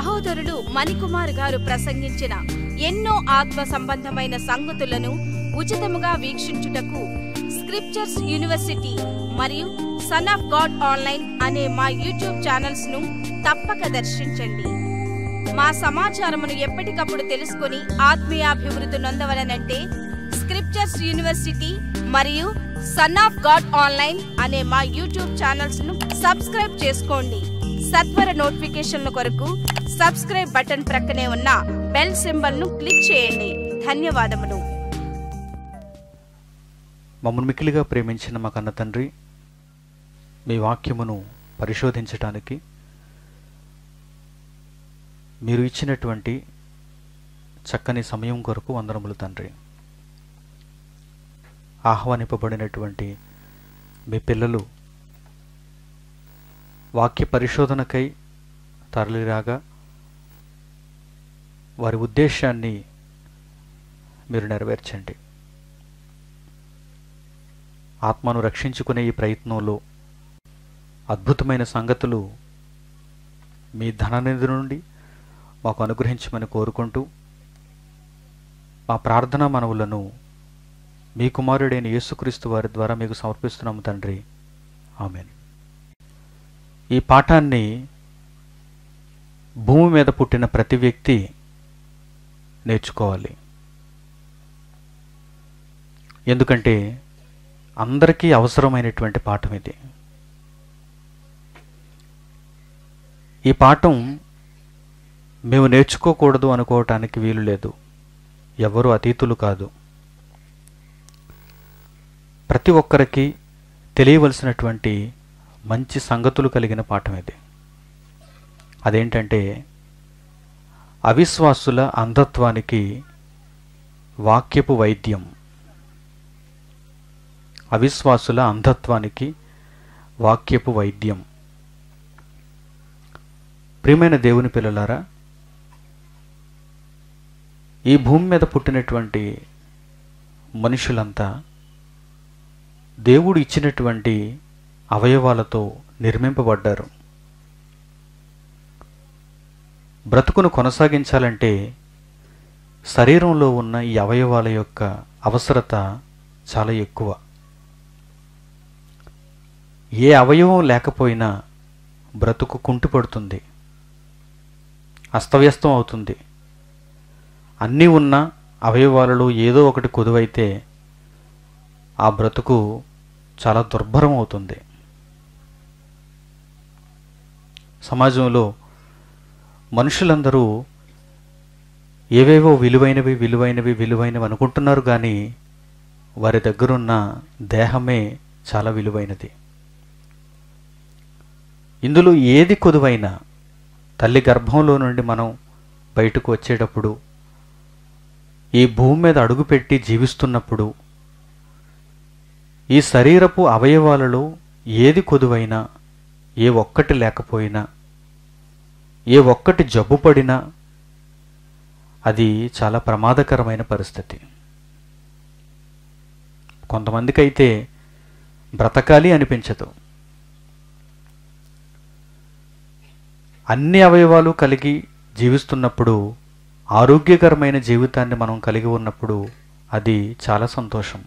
సహోదరుడు మణికుమార్ గారు ప్రసంగించిన ఎన్నో ఆత్మ సంబంధమైన సంగతులను ఉచితముగా వీక్షించుటకు స్క్రిప్చర్స్ యూనివర్సిటీ మరియు సన్ ఆఫ్ గాడ్ ఆన్లైన్ అనే మా యూట్యూబ్ ఛానల్స్ ను తప్పక దర్శించండి. మా సమాచారమును ఎప్పటికప్పుడు తెలుసుకొని ఆత్మీయాభివృద్ధి నొందవలనంటే స్క్రిప్చర్స్ యూనివర్సిటీ మరియు సన్ ఆఫ్ గాడ్ ఆన్లైన్ అనే మా యూట్యూబ్ ఛానల్స్ ను సబ్స్క్రైబ్ చేసుకోండి. సత్వర నోటిఫికేషన్ల కొరకు సబ్స్క్రైబ్ బటన్ ప్రక్కనే ఉన్న బెల్ సింబల్ ను క్లిక్ చేయండి. ధన్యవాదములు. మమ్మల్ని మిక్కిలిగా ప్రేమించిన మా కన్న తండ్రి, మీ వాక్యమును పరిశోధించటానికి మీరు ఇచ్చినటువంటి చక్కని సమయం కొరకు వందనములు తండ్రి. ఆహ్వానింపబడినటువంటి మీ పిల్లలు వాక్య పరిశోధనకై తరలిరాగా వారి ఉద్దేశాన్ని మీరు నెరవేర్చండి. ఆత్మను రక్షించుకునే ఈ ప్రయత్నంలో అద్భుతమైన సంగతులు మీ ధననిధి నుండి మాకు అనుగ్రహించమని కోరుకుంటూ మా ప్రార్థనా మనవులను మీ కుమారుడైన యేసుక్రీస్తు వారి ద్వారా మీకు సమర్పిస్తున్నాము తండ్రి. ఆమేన్. ఈ పాఠాన్ని భూమి మీద పుట్టిన ప్రతి వ్యక్తి నేర్చుకోవాలి. ఎందుకంటే అందరికీ అవసరమైనటువంటి పాఠం ఇది. ఈ పాఠం మేము నేర్చుకోకూడదు అనుకోవటానికి వీలు లేదు. ఎవరు అతీతులు కాదు. ప్రతి ఒక్కరికి తెలియవలసినటువంటి మంచి సంగతులు కలిగిన పాఠం ఇది. అదేంటంటే అవిశ్వాసుల అంధత్వానికి వాక్యపు వైద్యం. అవిశ్వాసుల అంధత్వానికి వాక్యపు వైద్యం. ప్రియమైన దేవుని పిల్లలారా, ఈ భూమి మీద పుట్టినటువంటి మనుషులంతా దేవుడు ఇచ్చినటువంటి అవయవాలతో నిర్మింపబడ్డారు. బ్రతుకును కొనసాగించాలంటే శరీరంలో ఉన్న ఈ అవయవాల యొక్క అవసరత చాలా ఎక్కువ. ఏ అవయవం లేకపోయినా బ్రతుకు కుంటుపడుతుంది, అస్తవ్యస్తం అవుతుంది. అన్నీ ఉన్న అవయవాలలో ఏదో ఒకటి కొదువైతే ఆ బ్రతుకు చాలా దుర్భరం అవుతుంది. సమాజంలో మనుషులందరూ ఏవేవో విలువైనవి అనుకుంటున్నారు, కానీ వారి దగ్గరున్న దేహమే చాలా విలువైనది. ఇందులో ఏది కొదువైనా తల్లి గర్భంలో నుండి మనం బయటకు వచ్చేటప్పుడు, ఈ భూమి మీద అడుగుపెట్టి జీవిస్తున్నప్పుడు, ఈ శరీరపు అవయవాలలో ఏది కొదువైనా, ఏ ఒక్కటి లేకపోయినా, ఏ ఒక్కటి జబ్బుపడినా అది చాలా ప్రమాదకరమైన పరిస్థితి. కొంతమందికైతే బ్రతకాలి అనిపించదు. అన్ని అవయవాలు కలిగి జీవిస్తున్నప్పుడు, ఆరోగ్యకరమైన జీవితాన్ని మనం కలిగి ఉన్నప్పుడు అది చాలా సంతోషం.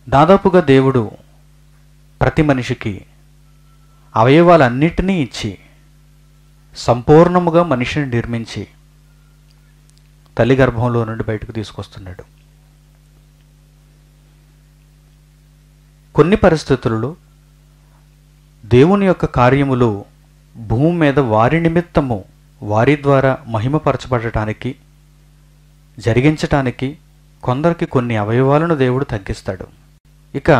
దాదాపుగా దేవుడు ప్రతి మనిషికి అవయవాలన్నిటినీ ఇచ్చి సంపూర్ణముగా మనిషిని నిర్మించి తల్లి గర్భంలో నుండి బయటకు తీసుకొస్తున్నాడు. కొన్ని పరిస్థితులలో దేవుని యొక్క కార్యములు భూమి మీద వారి నిమిత్తము, వారి ద్వారా మహిమపరచబడటానికి, జరిగించటానికి కొందరికి కొన్ని అవయవాలను దేవుడు తగ్గిస్తాడు. ఇక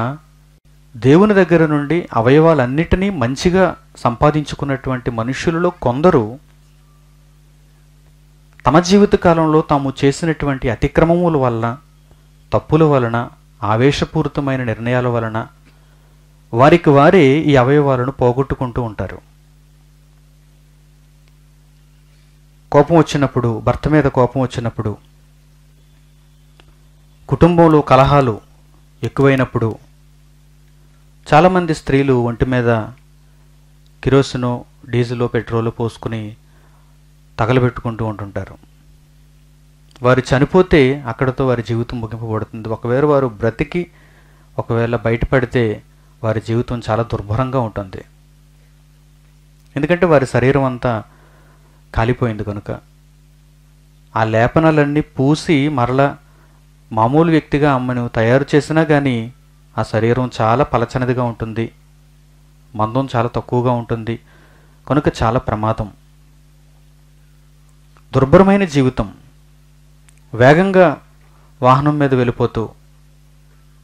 దేవుని దగ్గర నుండి అవయవాలన్నిటినీ మంచిగా సంపాదించుకున్నటువంటి మనుషులలో కొందరు తమ జీవిత కాలంలో తాము చేసినటువంటి అతిక్రమముల వలన, తప్పుల వలన, ఆవేశపూరితమైన నిర్ణయాల వలన వారికి వారే ఈ అవయవాలను పోగొట్టుకుంటూ ఉంటారు. కోపం వచ్చినప్పుడు, భర్త మీద కోపం వచ్చినప్పుడు, కుటుంబంలో కలహాలు ఎక్కువైనప్పుడు చాలామంది స్త్రీలు ఒంటి మీద కిరోసినో డీజిల్ పెట్రోల్ పోసుకుని తగలబెట్టుకుంటూ ఉంటుంటారు. వారు చనిపోతే అక్కడతో వారి జీవితం ముగింపబడుతుంది. ఒకవేళ వారు బ్రతికి ఒకవేళ బయటపడితే వారి జీవితం చాలా దుర్భరంగా ఉంటుంది. ఎందుకంటే వారి శరీరం అంతా కాలిపోయింది కనుక. ఆ లేపనాలన్నీ పూసి మరలా మామూలు వ్యక్తిగా అమ్మను తయారు చేసినా కానీ ఆ శరీరం చాలా పలచనిదిగా ఉంటుంది, మందం చాలా తక్కువగా ఉంటుంది కనుక చాలా ప్రమాదం. దుర్భరమైన జీవితం. వేగంగా వాహనం మీద వెళ్ళిపోతూ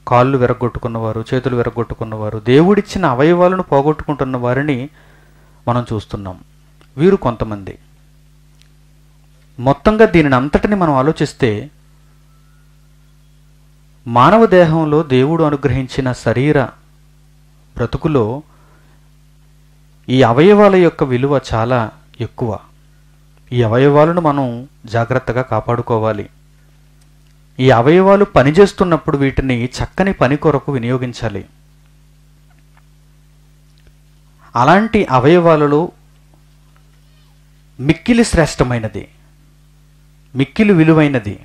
కాళ్ళు విరగొట్టుకున్నవారు, చేతులు విరగొట్టుకున్నవారు, దేవుడిచ్చిన అవయవాలను పోగొట్టుకుంటున్న వారిని మనం చూస్తున్నాం. వీరు కొంతమంది. మొత్తంగా దీనిని అంతటిని మనం ఆలోచిస్తే మానవ దేహంలో దేవుడు అనుగ్రహించిన శరీర బ్రతుకులో ఈ అవయవాల యొక్క విలువ చాలా ఎక్కువ. ఈ అవయవాలను మనం జాగ్రత్తగా కాపాడుకోవాలి. ఈ అవయవాలు పనిచేస్తున్నప్పుడు వీటిని చక్కని పని కొరకు వినియోగించాలి. అలాంటి అవయవాలలో మిక్కిలి శ్రేష్టమైనది, మిక్కిలి విలువైనది,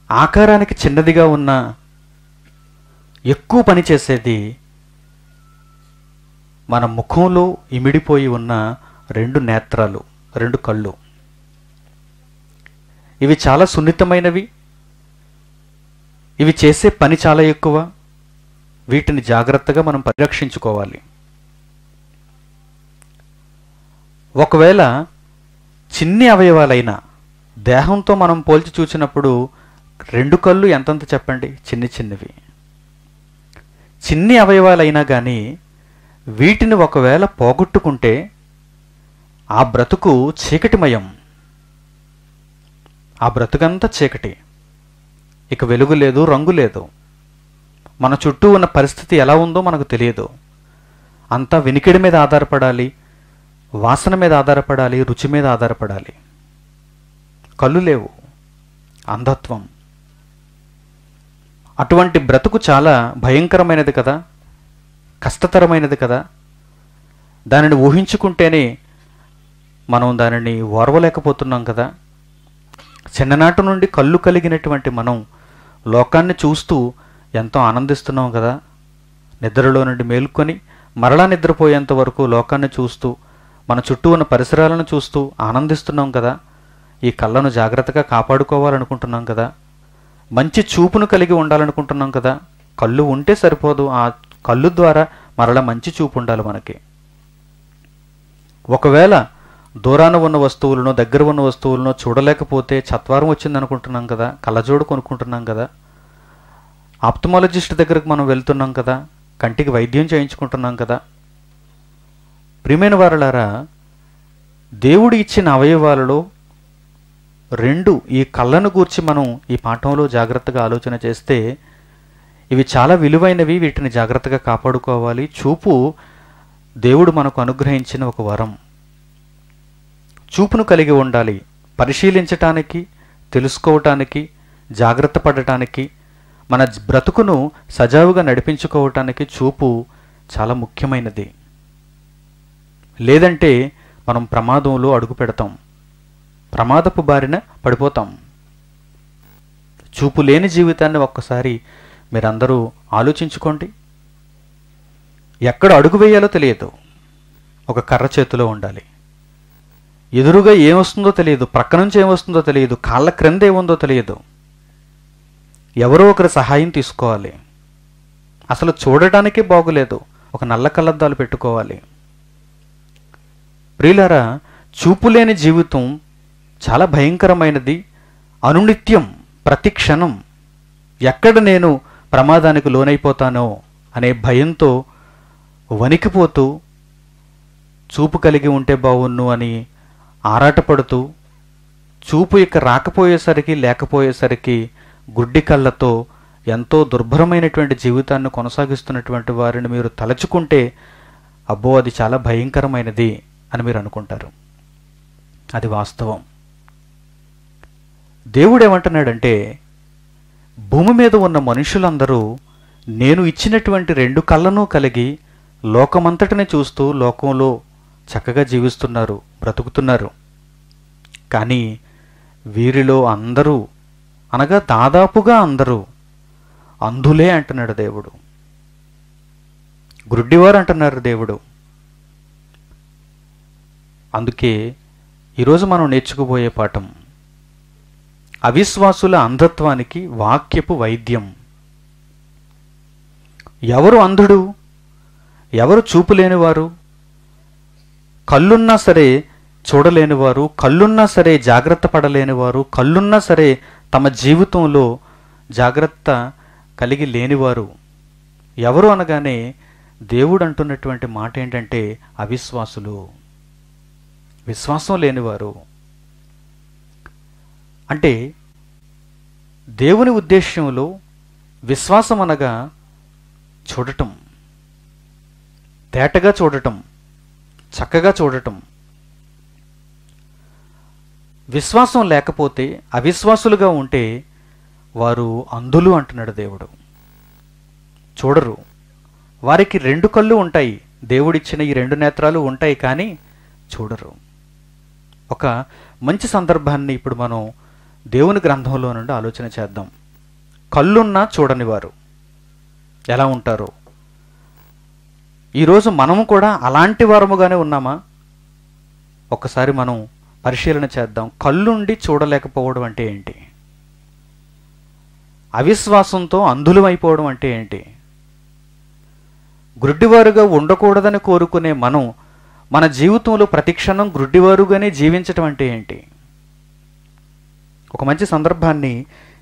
ఆకారానికి చిన్నదిగా ఉన్న ఎక్కువ పని చేసేది మన ముఖంలో ఇమిడిపోయి ఉన్న 2 నేత్రాలు, 2 కళ్ళు. ఇవి చాలా సున్నితమైనవి. ఇవి చేసే పని చాలా ఎక్కువ. వీటిని జాగ్రత్తగా మనం పరిరక్షించుకోవాలి. ఒకవేళ చిన్ని అవయవాలైన దేహంతో మనం పోల్చి చూసినప్పుడు 2 కళ్ళు ఎంతంత చెప్పండి, చిన్నవి. చిన్ని అవయవాలైనా కానీ వీటిని ఒకవేళ పోగొట్టుకుంటే ఆ బ్రతుకు చీకటిమయం. ఆ బ్రతుకంతా చీకటి. ఇక వెలుగు లేదు, రంగు లేదు. మన చుట్టూ ఉన్న పరిస్థితి ఎలా ఉందో మనకు తెలియదు. అంతా వినికిడి మీద ఆధారపడాలి, వాసన మీద ఆధారపడాలి, రుచి మీద ఆధారపడాలి. కళ్ళు లేవు, అంధత్వం. అటువంటి బ్రతుకు చాలా భయంకరమైనది కదా, కష్టతరమైనది కదా. దానిని ఊహించుకుంటేనే మనం దానిని ఓర్వలేకపోతున్నాం కదా. చిన్ననాటి నుండి కళ్ళు కలిగినటువంటి మనం లోకాన్ని చూస్తూ ఎంతో ఆనందిస్తున్నాం కదా. నిద్రలో నుండి మేల్కొని మరలా నిద్రపోయేంత వరకు లోకాన్ని చూస్తూ మన చుట్టూ ఉన్న పరిసరాలను చూస్తూ ఆనందిస్తున్నాం కదా. ఈ కళ్ళను జాగ్రత్తగా కాపాడుకోవాలనుకుంటున్నాం కదా. మంచి చూపును కలిగి ఉండాలనుకుంటున్నాం కదా. కళ్ళు ఉంటే సరిపోదు, ఆ కళ్ళు ద్వారా మరలా మంచి చూపు ఉండాలి మనకి. ఒకవేళ దూరాన ఉన్న వస్తువులను, దగ్గర ఉన్న వస్తువులను చూడలేకపోతే చత్వారం వచ్చిందనుకుంటున్నాం కదా, కళ్ళజోడు కొనుక్కుంటున్నాం కదా, ఆప్థమాలజిస్ట్ దగ్గరకు మనం వెళ్తున్నాం కదా, కంటికి వైద్యం చేయించుకుంటున్నాం కదా. ప్రియమైన వారలారా, దేవుడు ఇచ్చిన అవయవాలలో 2 ఈ కళ్ళను గూర్చి మనం ఈ పాఠంలో జాగ్రత్తగా ఆలోచన చేస్తే ఇవి చాలా విలువైనవి. వీటిని జాగ్రత్తగా కాపాడుకోవాలి. చూపు దేవుడు మనకు అనుగ్రహించిన ఒక వరం. చూపును కలిగి ఉండాలి. పరిశీలించటానికి, తెలుసుకోవటానికి, జాగ్రత్త పడటానికి, మన బ్రతుకును సజావుగా నడిపించుకోవటానికి చూపు చాలా ముఖ్యమైనది. లేదంటే మనం ప్రమాదంలో అడుగు పెడతాం, ప్రమాదపు బారిన పడిపోతాం. చూపు లేని జీవితాన్ని ఒక్కసారి మీరందరూ ఆలోచించుకోండి. ఎక్కడ అడుగు వేయాలో తెలియదు. ఒక కర్ర చేతిలో ఉండాలి. ఎదురుగా ఏమొస్తుందో తెలియదు, ప్రక్క నుంచి ఏమొస్తుందో తెలియదు, కాళ్ళ క్రింద ఏముందో తెలియదు. ఎవరో ఒకరి సహాయం తీసుకోవాలి. అసలు చూడటానికే బాగులేదు, ఒక నల్ల కళ్ళద్దాలు పెట్టుకోవాలి. ప్రియులారా, చూపులేని జీవితం చాలా భయంకరమైనది. అనునిత్యం, ప్రతి క్షణం ఎక్కడ నేను ప్రమాదానికి లోనైపోతానో అనే భయంతో వణికిపోతూ, చూపు కలిగి ఉంటే బావున్ను అని ఆరాటపడుతూ, చూపు ఇక రాకపోయేసరికి, లేకపోయేసరికి గుడ్డి కళ్ళతో ఎంతో దుర్భరమైనటువంటి జీవితాన్ని కొనసాగిస్తున్నటువంటి వారిని మీరు తలచుకుంటే అబ్బో అది చాలా భయంకరమైనది అని మీరు అనుకుంటారు. అది వాస్తవం. దేవుడు ఏమంటున్నాడంటే, భూమి మీద ఉన్న మనుషులందరూ నేను ఇచ్చినటువంటి 2 కళ్ళను కలిగి లోకమంతటిని చూస్తూ లోకంలో చక్కగా జీవిస్తున్నారు, బ్రతుకుతున్నారు. కానీ వీరిలో అందరూ, అనగా దాదాపుగా అందరూ అంధులే అంటున్నాడు దేవుడు, గ్రుడ్డివారు అంటున్నారు దేవుడు. అందుకే ఈరోజు మనం నేర్చుకోబోయే పాఠం అవిశ్వాసుల అంధత్వానికి వాక్యపు వైద్యం. ఎవరు అంధుడు? ఎవరు చూపు లేనివారు? కళ్ళున్నా సరే చూడలేనివారు, కళ్ళున్నా సరే జాగ్రత్త పడలేనివారు, కళ్ళున్నా సరే తమ జీవితంలో జాగ్రత్త కలిగి లేనివారు ఎవరు అనగానే దేవుడు అంటున్నటువంటి మాట ఏంటంటే అవిశ్వాసులు, విశ్వాసం లేనివారు. అంటే దేవుని ఉద్దేశ్యంలో విశ్వాసం అనగా చూడటం, తేటగా చూడటం, చక్కగా చూడటం. విశ్వాసం లేకపోతే, అవిశ్వాసులుగా ఉంటే వారు అంధులు అంటున్నాడు దేవుడు. చూడరు. వారికి 2 కళ్ళు ఉంటాయి, దేవుడిచ్చిన ఈ 2 నేత్రాలు ఉంటాయి, కానీ చూడరు. ఒక మంచి సందర్భాన్ని ఇప్పుడు మనం దేవుని గ్రంథంలో నుండి ఆలోచన చేద్దాం. కళ్ళున్నా చూడని వారు ఎలా ఉంటారో. ఈరోజు మనము కూడా అలాంటి వారముగానే ఉన్నామా? ఒక్కసారి మనం పరిశీలన చేద్దాం. కళ్ళుండి చూడలేకపోవడం అంటే ఏంటి? అవిశ్వాసంతో అంధులు అయిపోవడం అంటే ఏంటి? గ్రుడ్డివారుగా ఉండకూడదని కోరుకునే మనం మన జీవితంలో ప్రతిక్షణం గ్రుడ్డివారుగానే జీవించటం అంటే ఏంటి? ఒక మంచి సందర్భాన్ని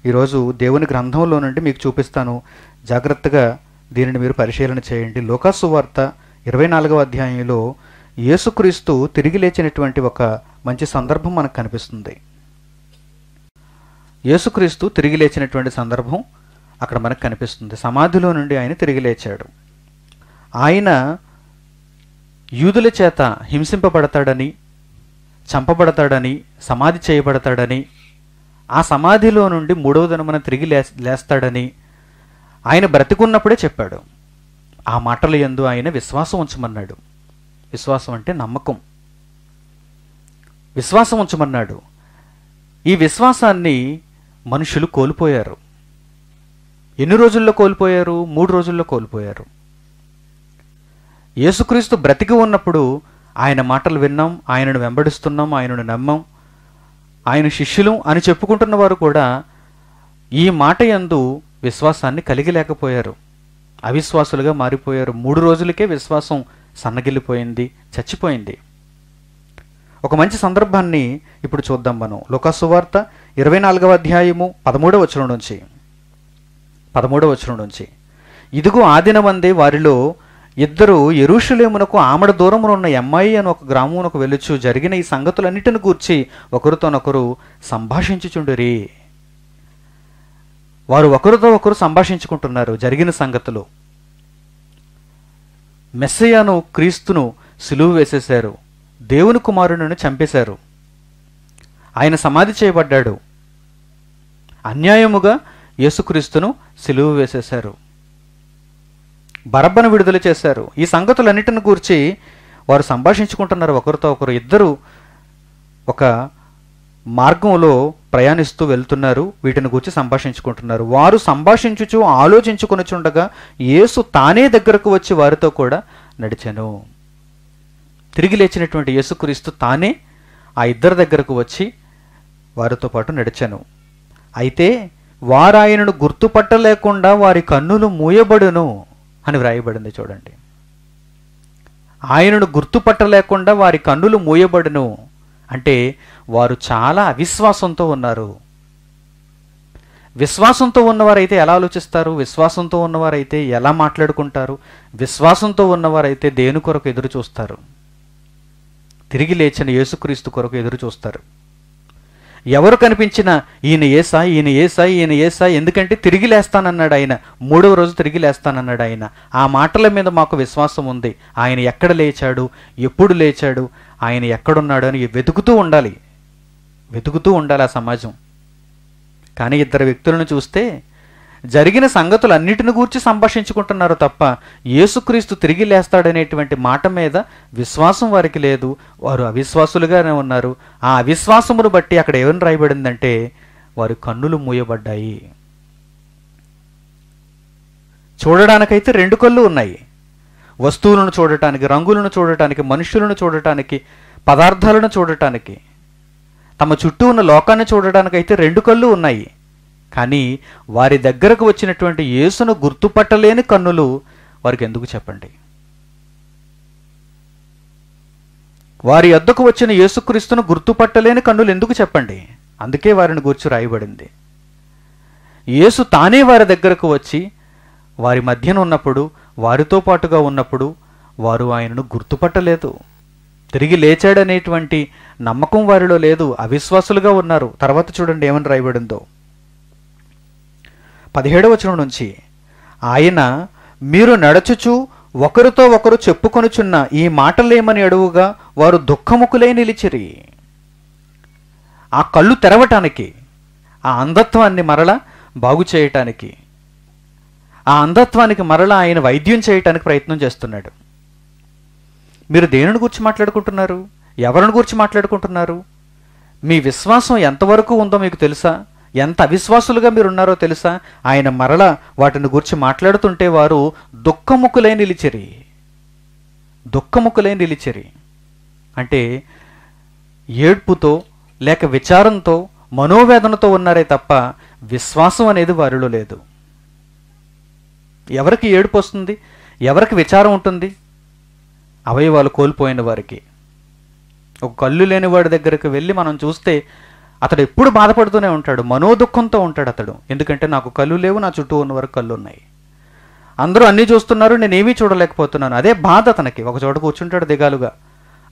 ఈరోజు దేవుని గ్రంథంలో నుండి మీకు చూపిస్తాను. జాగ్రత్తగా దీనిని మీరు పరిశీలన చేయండి. లూకాసు వార్త 24వ అధ్యాయంలో యేసుక్రీస్తు తిరిగి లేచినటువంటి ఒక మంచి సందర్భం మనకు కనిపిస్తుంది. యేసుక్రీస్తు తిరిగి లేచినటువంటి సందర్భం అక్కడ మనకు కనిపిస్తుంది. సమాధిలో నుండి ఆయన తిరిగి లేచాడు. ఆయన యూదుల చేత హింసింపబడతాడని, చంపబడతాడని, సమాధి చేయబడతాడని, ఆ సమాధిలో నుండి 3వ దినమున తిరిగి లేస్తాడని ఆయన బ్రతికున్నప్పుడే చెప్పాడు. ఆ మాటల యందు ఆయన విశ్వాసం ఉంచమన్నాడు. విశ్వాసం అంటే నమ్మకం. విశ్వాసం ఉంచమన్నాడు. ఈ విశ్వాసాన్ని మనుషులు కోల్పోయారు. ఎన్ని రోజుల్లో కోల్పోయారు? 3 రోజుల్లో కోల్పోయారు. యేసుక్రీస్తు బ్రతికి ఉన్నప్పుడు ఆయన మాటలు విన్నాం, ఆయనను వెంబడిస్తున్నాం, ఆయనను నమ్మాం, ఆయన శిష్యులు అని చెప్పుకుంటున్న వారు కూడా ఈ మాట యందు విశ్వాసాన్ని కలిగి లేకపోయారు. అవిశ్వాసులుగా మారిపోయారు. 3 రోజులకే విశ్వాసం సన్నగిల్లిపోయింది, చచ్చిపోయింది. ఒక మంచి సందర్భాన్ని ఇప్పుడు చూద్దాం మనం. లూకాసు వార్త 24వ అధ్యాయము 13వ వచనం నుంచి ఇదిగో ఆదినమందే వారిలో 2 యెరూషలేమునకు ఆమడ దూరమున ఉన్న ఎమ్మాయి అని ఒక గ్రామమునకు వెళ్ళుచు జరిగిన ఈ సంగతులన్నిటిని గూర్చి ఒకరితోనొకరు సంభాషించుచుండిరి. వారు ఒకరితో ఒకరు సంభాషించుకుంటున్నారు జరిగిన సంగతులు. మెస్సయ్యను, క్రీస్తును సిలువ వేసేశారు. దేవుని కుమారుని చంపేశారు. ఆయన సమాధి చేయబడ్డాడు. అన్యాయముగా యేసుక్రీస్తును సిలువ వేసేశారు. బరబ్బను విడుదల చేశారు. ఈ సంగతులన్నిటిని గూర్చి వారు సంభాషించుకుంటున్నారు ఒకరితో ఒకరు. 2 ఒక మార్గంలో ప్రయాణిస్తూ వెళ్తున్నారు. వీటిని గూర్చి సంభాషించుకుంటున్నారు. వారు సంభాషించుచు ఆలోచించుకొనుచుండగా యేసు తానే దగ్గరకు వచ్చి వారితో కూడా నడిచెను. తిరిగి లేచినటువంటి యేసుక్రీస్తు తానే ఆ 2 దగ్గరకు వచ్చి వారితో పాటు నడిచెను. అయితే వారాయనను గుర్తుపట్టలేకుండా వారి కన్నులు మూయబడును అని వ్రాయబడింది. చూడండి, ఆయనను గుర్తుపట్టలేకుండా వారి కన్నులు మూయబడును అంటే వారు చాలా అవిశ్వాసంతో ఉన్నారు. విశ్వాసంతో ఉన్నవారైతే ఎలా ఆలోచిస్తారు? విశ్వాసంతో ఉన్నవారైతే ఎలా మాట్లాడుకుంటారు? విశ్వాసంతో ఉన్నవారైతే దేని కొరకు ఎదురు చూస్తారు? తిరిగి లేచిన యేసుక్రీస్తు కొరకు ఎదురు చూస్తారు. ఎవరు కనిపించినా ఈయన యేసా, ఈయన యేసా, ఈయన యేసా, ఎందుకంటే తిరిగి లేస్తానన్నాడు ఆయన. 3వ రోజు తిరిగి లేస్తానన్నాడు ఆయన. ఆ మాటల మీద మాకు విశ్వాసం ఉంది. ఆయన ఎక్కడ లేచాడు, ఎప్పుడు లేచాడు, ఆయన ఎక్కడున్నాడు అని వెతుకుతూ ఉండాలి ఆ సమాజం. కానీ 2 వ్యక్తులను చూస్తే జరిగిన సంగతులన్నిటిని గూర్చి సంభాషించుకుంటున్నారు తప్ప యేసుక్రీస్తు తిరిగి లేస్తాడనేటువంటి మాట మీద విశ్వాసం వారికి లేదు. వారు అవిశ్వాసులుగానే ఉన్నారు. ఆ అవిశ్వాసమును బట్టి అక్కడ ఏమని రాయబడిందంటే వారి కన్నులు మూయబడ్డాయి. చూడడానికైతే 2 కళ్ళు ఉన్నాయి. వస్తువులను చూడటానికి, రంగులను చూడటానికి, మనుషులను చూడటానికి, పదార్థాలను చూడటానికి, తమ చుట్టూ ఉన్న లోకాన్ని చూడడానికైతే 2 కళ్ళు ఉన్నాయి. కానీ వారి దగ్గరకు వచ్చినటువంటి యేసును గుర్తుపట్టలేని కన్నులు వారికి ఎందుకు చెప్పండి? వారి యొద్దకు వచ్చిన యేసుక్రీస్తును గుర్తుపట్టలేని కన్నులు ఎందుకు చెప్పండి? అందుకే వారిని గూర్చి రాయబడింది. యేసు తానే వారి దగ్గరకు వచ్చి వారి మధ్యన ఉన్నప్పుడు, వారితో పాటుగా ఉన్నప్పుడు వారు ఆయనను గుర్తుపట్టలేదు. తిరిగి లేచాడనేటువంటి నమ్మకం వారిలో లేదు. అవిశ్వాసులుగా ఉన్నారు. తర్వాత చూడండి ఏమని రాయబడిందో. 17వ వచనం నుంచి, ఆయన మీరు నడచుచు ఒకరితో ఒకరు చెప్పుకొనుచున్న ఈ మాటలేమని అడుగుగా వారు దుఃఖముకులై నిలిచిరి. ఆ కళ్ళు తెరవటానికి, ఆ అంధత్వాన్ని మరలా బాగు చేయటానికి, ఆ అంధత్వానికి మరలా ఆయన వైద్యం చేయటానికి ప్రయత్నం చేస్తున్నాడు. మీరు దేనిని గురించి మాట్లాడుకుంటున్నారు? ఎవరిని గురించి మాట్లాడుకుంటున్నారు? మీ విశ్వాసం ఎంతవరకు ఉందో మీకు తెలుసా? ఎంత అవిశ్వాసులుగా మీరున్నారో తెలుసా? ఆయన మరలా వాటిని గురించి మాట్లాడుతుంటే వారు దుఃఖముకులై నిలిచిరి. దుఃఖముకులై నిలిచిరి అంటే ఏడ్పుతో లేక విచారంతో, మనోవేదనతో ఉన్నారే తప్ప విశ్వాసం అనేది వారిలో లేదు. ఎవరికి ఏడుపు వస్తుంది? ఎవరికి విచారం ఉంటుంది? అవయవాలు కోల్పోయిన వారికి. ఒక కళ్ళు లేని వాడి దగ్గరికి వెళ్ళి మనం చూస్తే అతడు ఎప్పుడు బాధపడుతూనే ఉంటాడు, మనోదుఖంతో ఉంటాడు అతడు. ఎందుకంటే నాకు కళ్ళు లేవు, నా చుట్టూ ఉన్న వరకు కళ్ళు ఉన్నాయి, అందరూ అన్నీ చూస్తున్నారు, నేనేమీ చూడలేకపోతున్నాను. అదే బాధ అతనికి. ఒక చోట కూర్చుంటాడు దిగాలుగా,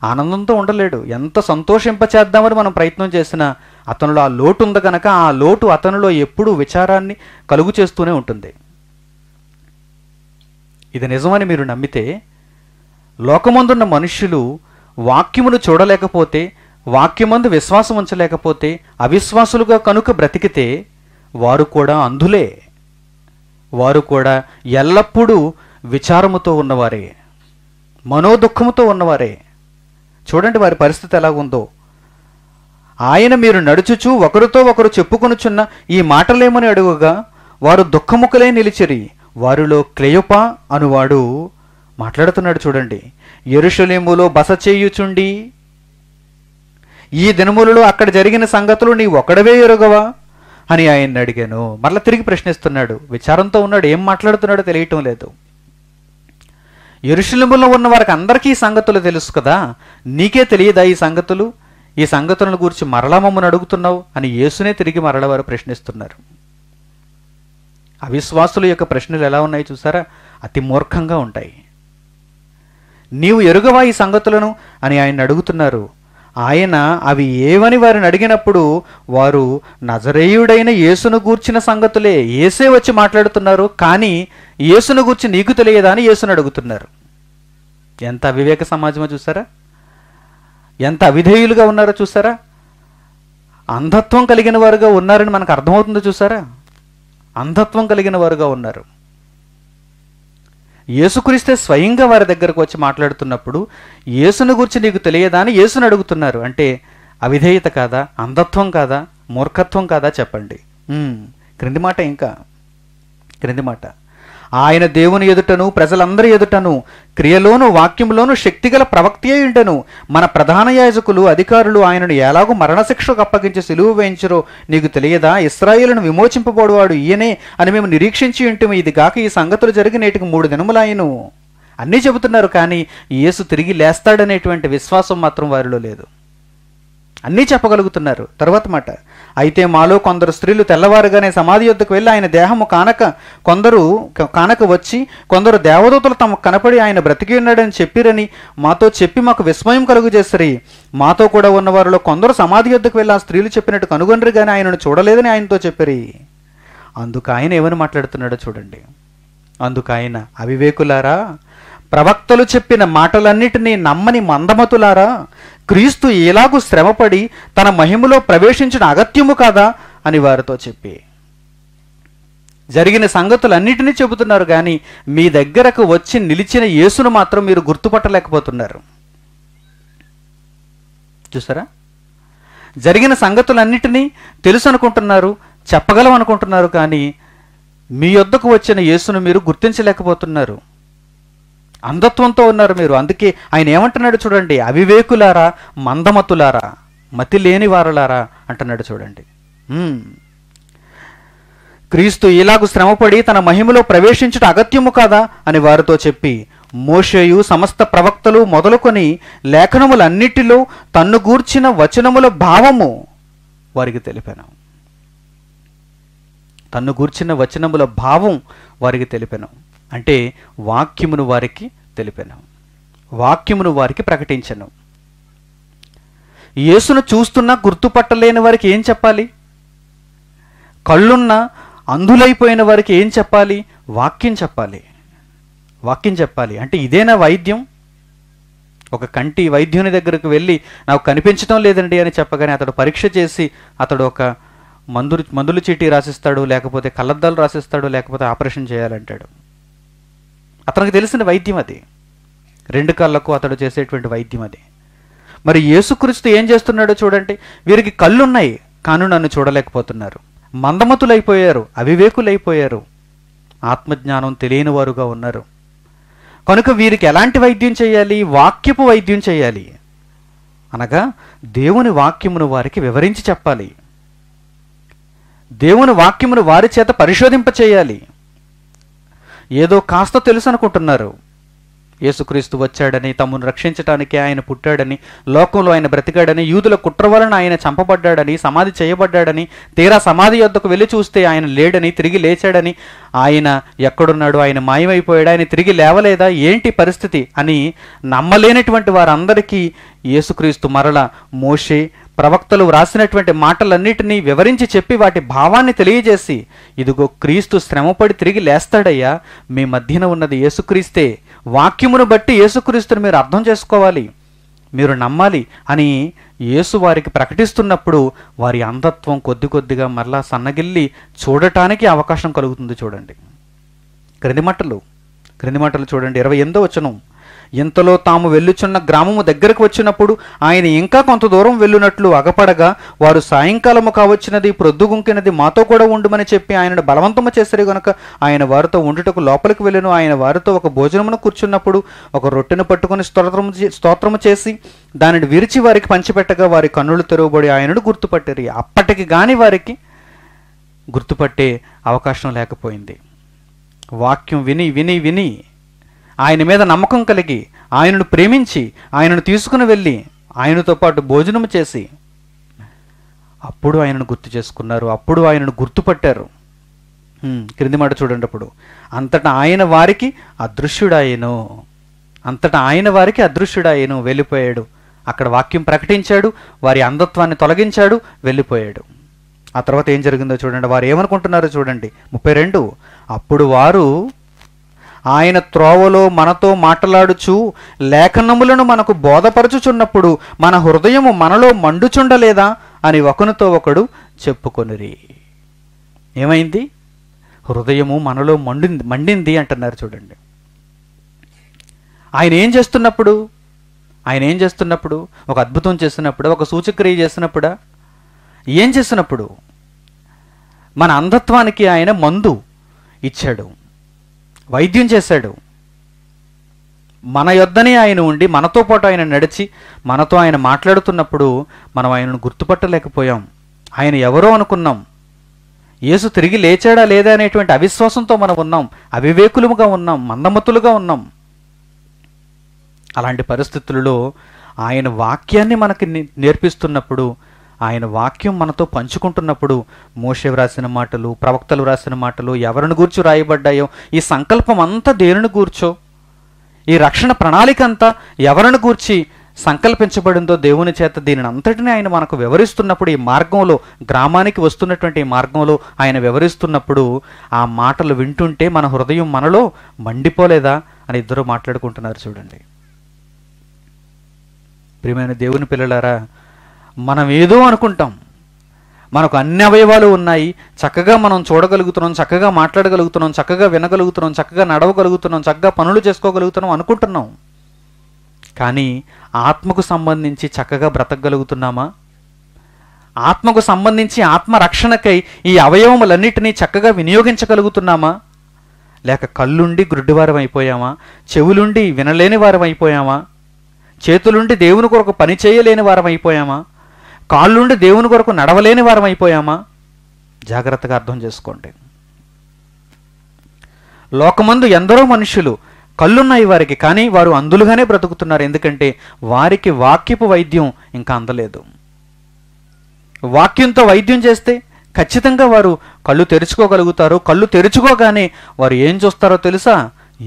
ఆనందంతో ఉండలేడు. ఎంత సంతోషింపచేద్దామని మనం ప్రయత్నం చేసినా అతనిలో ఆ లోటు ఉంది కనుక ఆ లోటు అతనిలో ఎప్పుడూ విచారాన్ని కలుగు చేస్తూనే ఉంటుంది. ఇది నిజమని మీరు నమ్మితే, లోకమందున్న మనుష్యులు వాక్యమును చూడలేకపోతే, వాక్యమందు విశ్వాసం ఉంచలేకపోతే, అవిశ్వాసులుగా కనుక బ్రతికితే వారు కూడా అంధులే. వారు కూడా ఎల్లప్పుడూ విచారముతో ఉన్నవారే, మనోదుఖముతో ఉన్నవారే. చూడండి వారి పరిస్థితి ఎలాగుందో. ఆయన మీరు నడుచుచు ఒకరితో ఒకరు చెప్పుకొనుచున్న ఈ మాటలేమని అడుగుగా వారు దుఃఖముఖులై నిలిచిరి. వారిలో క్లెయోప అనువాడు మాట్లాడుతున్నాడు. చూడండి, యెరూషలేములో బస చేయుచుండి ఈ దినములలో అక్కడ జరిగిన సంగతులు నీ ఒకడవే ఎరుగవా అని ఆయన్ని అడిగాను. మరలా తిరిగి ప్రశ్నిస్తున్నాడు. విచారంతో ఉన్నాడు, ఏం మాట్లాడుతున్నాడో తెలియటం లేదు. యెరూషలేములో ఉన్న వారికి అందరికీ ఈ సంగతులు తెలుసు కదా, నీకే తెలియదా ఈ సంగతులు? ఈ సంగతులను గురించి మరలా మమ్మల్ని అడుగుతున్నావు అని యేసునే తిరిగి మరల వారు ప్రశ్నిస్తున్నారు. అవిశ్వాసుల యొక్క ప్రశ్నలు ఎలా ఉన్నాయి చూసారా? అతి మూర్ఖంగా ఉంటాయి. నీవు ఎరుగవా ఈ సంగతులను అని ఆయన అడుగుతున్నారు. ఆయన అవి ఏవని వారిని అడిగినప్పుడు వారు నజరేయుడైన యేసును గూర్చిన సంగతులే, యేసే వచ్చి మాట్లాడుతున్నారు, కానీ యేసును గూర్చి నీకు తెలియదా అని యేసును అడుగుతున్నారు. ఎంత అవివేక సమాజమో చూసారా? ఎంత అవిధేయులుగా ఉన్నారో చూసారా? అంధత్వం కలిగిన వారుగా ఉన్నారని మనకు అర్థమవుతుందో చూసారా? అంధత్వం కలిగిన వారుగా ఉన్నారు. యేసుక్రీస్తే స్వయంగా వారి దగ్గరకు వచ్చి మాట్లాడుతున్నప్పుడు యేసును గురించి నీకు తెలియదా అని యేసును అడుగుతున్నారు. అంటే అవిధేయత కాదా? అంధత్వం కాదా? మూర్ఖత్వం కాదా? చెప్పండి. క్రింది మాట, ఇంకా క్రింది మాట, ఆయన దేవుని ఎదుటను ప్రజలందరి ఎదుటను క్రియలోను వాక్యంలోను శక్తిగల ప్రవక్తి అయి ఉండెను. మన ప్రధాన యాజకులు అధికారులు ఆయనను ఎలాగూ మరణశిక్షకు అప్పగించి సిలువ వేయించరో నీకు తెలియదా? ఇశ్రాయేలును విమోచింపబోడువాడు ఈయనే అని మేము నిరీక్షించి ఉంటుము. ఇది గాక ఈ సంగతులు జరిగి నేటికి 3 దినములాయను. అన్నీ చెబుతున్నారు, కానీ యేసు తిరిగి లేస్తాడనేటువంటి విశ్వాసం మాత్రం వారిలో లేదు. అన్నీ చెప్పగలుగుతున్నారు. తర్వాత మాట, అయితే మాలో కొందరు స్త్రీలు తెల్లవారుగానే సమాధి యొద్దకు వెళ్ళి ఆయన దేహము కానక వచ్చి కొందరు దేవదూతలు తమకు కనపడి ఆయన బ్రతికి ఉన్నాడని చెప్పిరని మాతో చెప్పి మాకు విస్మయం కలుగు చేసిరి. మాతో కూడా ఉన్న వారిలో కొందరు సమాధి యొద్దకు వెళ్ళి ఆ స్త్రీలు చెప్పినట్టు కనుగొనరు కానీ ఆయనను చూడలేదని ఆయనతో చెప్పిరి. అందుకు ఆయన ఏమని మాట్లాడుతున్నాడో చూడండి. అందుకు ఆయన, అవివేకులారా, ప్రవక్తలు చెప్పిన మాటలన్నిటినీ నమ్మని మందమతులారా, క్రీస్తు ఎలాగూ శ్రమపడి తన మహిమలో ప్రవేశించిన అగత్యము కాదా అని వారితో చెప్పి. జరిగిన సంగతులన్నిటినీ చెబుతున్నారు, కానీ మీ దగ్గరకు వచ్చి నిలిచిన యేసును మాత్రం మీరు గుర్తుపట్టలేకపోతున్నారు. చూసారా? జరిగిన సంగతులన్నిటినీ తెలుసు అనుకుంటున్నారు, చెప్పగలం అనుకుంటున్నారు, కానీ మీ యొద్దకు వచ్చిన యేసును మీరు గుర్తించలేకపోతున్నారు. అంధత్వంతో ఉన్నారు మీరు. అందుకే ఆయన ఏమంటున్నాడు చూడండి, అవివేకులారా, మందమతులారా, మతి లేని వారులారా అంటున్నాడు చూడండి. క్రీస్తు ఇలాగు శ్రమపడి తన మహిమలో ప్రవేశించుట అగత్యము కాదా అని వారితో చెప్పి, మోషేయు సమస్త ప్రవక్తలు మొదలుకొని లేఖనములన్నిటిలో తన్ను గూర్చిన వచనముల భావము వారికి తెలిపాను. తన్ను గూర్చిన వచనముల భావం వారికి తెలిపాను అంటే వాక్యమును వారికి తెలిపాను, వాక్యమును వారికి ప్రకటించను. యేసును చూస్తున్నా గుర్తుపట్టలేని వారికి ఏం చెప్పాలి? కళ్ళున్న అంధులైపోయిన వారికి ఏం చెప్పాలి? వాక్యం చెప్పాలి, వాక్యం చెప్పాలి. అంటే ఇదేనా వైద్యం? ఒక కంటి వైద్యుని దగ్గరకు వెళ్ళి నాకు కనిపించడం లేదండి అని చెప్పగానే అతడు పరీక్ష చేసి అతడు ఒక మందుల చీటీ రాసిస్తాడు, లేకపోతే కళ్ళద్దాలు రాసిస్తాడు, లేకపోతే ఆపరేషన్ చేయాలంటాడు. అతనికి తెలిసిన వైద్యం అది, 2 కళ్ళకు అతడు చేసేటువంటి వైద్యం అది. మరి యేసుక్రీస్తు ఏం చేస్తున్నాడో చూడండి. వీరికి కళ్ళున్నాయి కానీ నన్ను చూడలేకపోతున్నారు, మందమతులైపోయారు, అవివేకులైపోయారు, ఆత్మజ్ఞానం తెలియని వారుగా ఉన్నారు. కనుక వీరికి ఎలాంటి వైద్యం చేయాలి? వాక్యపు వైద్యం చేయాలి. అనగా దేవుని వాక్యమును వారికి వివరించి చెప్పాలి, దేవుని వాక్యమును వారి చేత పరిశోధింప చేయాలి. ఏదో కాస్త తెలుసు అనుకుంటున్నారు. యేసుక్రీస్తు వచ్చాడని, తమను రక్షించడానికి ఆయన పుట్టాడని, లోకంలో ఆయన బ్రతికాడని, యూదుల కుట్ర వలన ఆయన చంపబడ్డాడని, సమాధి చేయబడ్డాడని, తీరా సమాధి యొద్దకు వెళ్ళి చూస్తే ఆయన లేడని, తిరిగి లేచాడని, ఆయన ఎక్కడున్నాడు, ఆయన మాయమైపోయాడు, ఆయన తిరిగి లేవలేదా, ఏంటి పరిస్థితి అని నమ్మలేనటువంటి వారందరికీ యేసుక్రీస్తు మరల మోషే ప్రవక్తలు వ్రాసినటువంటి మాటలన్నిటినీ వివరించి చెప్పి వాటి భావాన్ని తెలియజేసి, ఇదిగో క్రీస్తు శ్రమపడి తిరిగి లేస్తాడయ్యా, మీ మధ్యన ఉన్నది యేసుక్రీస్తే, వాక్యమును బట్టి యేసుక్రీస్తుని మీరు అర్థం చేసుకోవాలి, మీరు నమ్మాలి అని యేసు వారికి ప్రకటిస్తున్నప్పుడు వారి అంధత్వం కొద్ది కొద్దిగా మరలా సన్నగిల్లి చూడటానికి అవకాశం కలుగుతుంది. చూడండి క్రింది మాటలు చూడండి. 28వ వచనం. ఇంతలో తాము వెళ్ళుచున్న గ్రామము దగ్గరకు వచ్చినప్పుడు ఆయన ఇంకా కొంత దూరం వెళ్ళునట్లు అగపడగా వారు సాయంకాలము కావచ్చినది, ప్రొద్దుగుంకినది, మాతో కూడా ఉండుమని చెప్పి ఆయనను బలవంతము చేశారు గనుక ఆయన వారితో ఉండుటకు లోపలికి వెళ్ళెను. ఆయన వారితో ఒక భోజనమును కూర్చున్నప్పుడు ఒక రొట్టెను పట్టుకుని స్తోత్రము చేసి దానిని విరిచి వారికి పంచిపెట్టగా వారి కన్నులు తెరవబడి ఆయనను గుర్తుపట్టారు. అప్పటికి గాని వారికి గుర్తుపట్టే అవకాశం లేకపోయింది. వాక్యం విని విని విని ఆయన మీద నమ్మకం కలిగి ఆయనను ప్రేమించి ఆయనను తీసుకుని వెళ్ళి ఆయనతో పాటు భోజనము చేసి అప్పుడు ఆయనను గుర్తు చేసుకున్నారు, అప్పుడు ఆయనను గుర్తుపట్టారు. క్రింది మాట చూడండి. అప్పుడు అంతటా ఆయన వారికి అదృశ్యుడాయను, వెళ్ళిపోయాడు. అక్కడ వాక్యం ప్రకటించాడు, వారి అంధత్వాన్ని తొలగించాడు, వెళ్ళిపోయాడు. ఆ తర్వాత ఏం జరిగిందో చూడండి. వారు ఏమనుకుంటున్నారో చూడండి. 32. అప్పుడు వారు ఆయన త్రోవలో మనతో మాట్లాడుచు లేఖనములను మనకు బోధపరచుచున్నప్పుడు మన హృదయము మనలో మండుచుండలేదా అని ఒకనితో ఒకడు చెప్పుకొనిరి. ఏమైంది? హృదయము మనలో మండింది అంటున్నారు చూడండి. ఆయన ఏం చేస్తున్నప్పుడు ఒక అద్భుతం చేస్తున్నప్పుడు, ఒక సూచక్రియ చేసినప్పుడా? ఏం చేసినప్పుడు? మన అంధత్వానికి ఆయన మందు ఇచ్చాడు, వైద్యం చేశాడు. మన యొద్దనే ఆయన ఉండి మనతో పాటు ఆయన నడిచి మనతో ఆయన మాట్లాడుతున్నప్పుడు మనం ఆయనను గుర్తుపట్టలేకపోయాం. ఆయన ఎవరో అనుకున్నాం. యేసు తిరిగి లేచాడా లేదా అనేటువంటి అవిశ్వాసంతో మనం ఉన్నాం, అవివేకులుగా ఉన్నాం, మందమతులుగా ఉన్నాం. అలాంటి పరిస్థితులలో ఆయన వాక్యాన్ని మనకి నేర్పిస్తున్నప్పుడు, ఆయన వాక్యం మనతో పంచుకుంటున్నప్పుడు మోషే వ్రాసిన మాటలు, ప్రవక్తలు వ్రాసిన మాటలు ఎవరిని గూర్చి రాయబడ్డాయో, ఈ సంకల్పం అంతా దేనిని గూర్చో, ఈ రక్షణ ప్రణాళిక అంతా ఎవరిని గూర్చి సంకల్పించబడిందో దేవుని చేత దీనిని అంతటినీ ఆయన మనకు వివరిస్తున్నప్పుడు, ఈ మార్గంలో గ్రామానికి వస్తున్నటువంటి ఈ మార్గంలో ఆయన వివరిస్తున్నప్పుడు ఆ మాటలు వింటుంటే మన హృదయం మనలో మండిపోలేదా అని ఇద్దరు మాట్లాడుకుంటున్నారు చూడండి. ప్రియమైన దేవుని పిల్లలారా, మనం ఏదో అనుకుంటాం, మనకు అన్ని అవయవాలు ఉన్నాయి, చక్కగా మనం చూడగలుగుతున్నాం, చక్కగా మాట్లాడగలుగుతున్నాం, చక్కగా వినగలుగుతున్నాం, చక్కగా నడవగలుగుతున్నాం, చక్కగా పనులు చేసుకోగలుగుతున్నాం అనుకుంటున్నాం. కానీ ఆత్మకు సంబంధించి చక్కగా బ్రతకగలుగుతున్నామా? ఆత్మకు సంబంధించి ఆత్మరక్షణకై ఈ అవయవములన్నిటినీ చక్కగా వినియోగించగలుగుతున్నామా? లేక కళ్ళుండి గుడ్డివారం అయిపోయామా? చెవులుండి వినలేని వారం అయిపోయామా? చేతులుండి దేవుని కొరకు పని చేయలేని వారం అయిపోయామా? కాళ్ళుండి దేవుని కొరకు నడవలేని వారం అయిపోయామా? జాగ్రత్తగా అర్థం చేసుకోండి. లోకమందు ఎందరో మనుషులు కళ్ళున్నాయి వారికి, కానీ వారు అందులుగానే బ్రతుకుతున్నారు. ఎందుకంటే వారికి వాక్యపు వైద్యం ఇంకా అందలేదు. వాక్యంతో వైద్యం చేస్తే ఖచ్చితంగా వారు కళ్ళు తెరుచుకోగలుగుతారు. కళ్ళు తెరుచుకోగానే వారు ఏం చూస్తారో తెలుసా?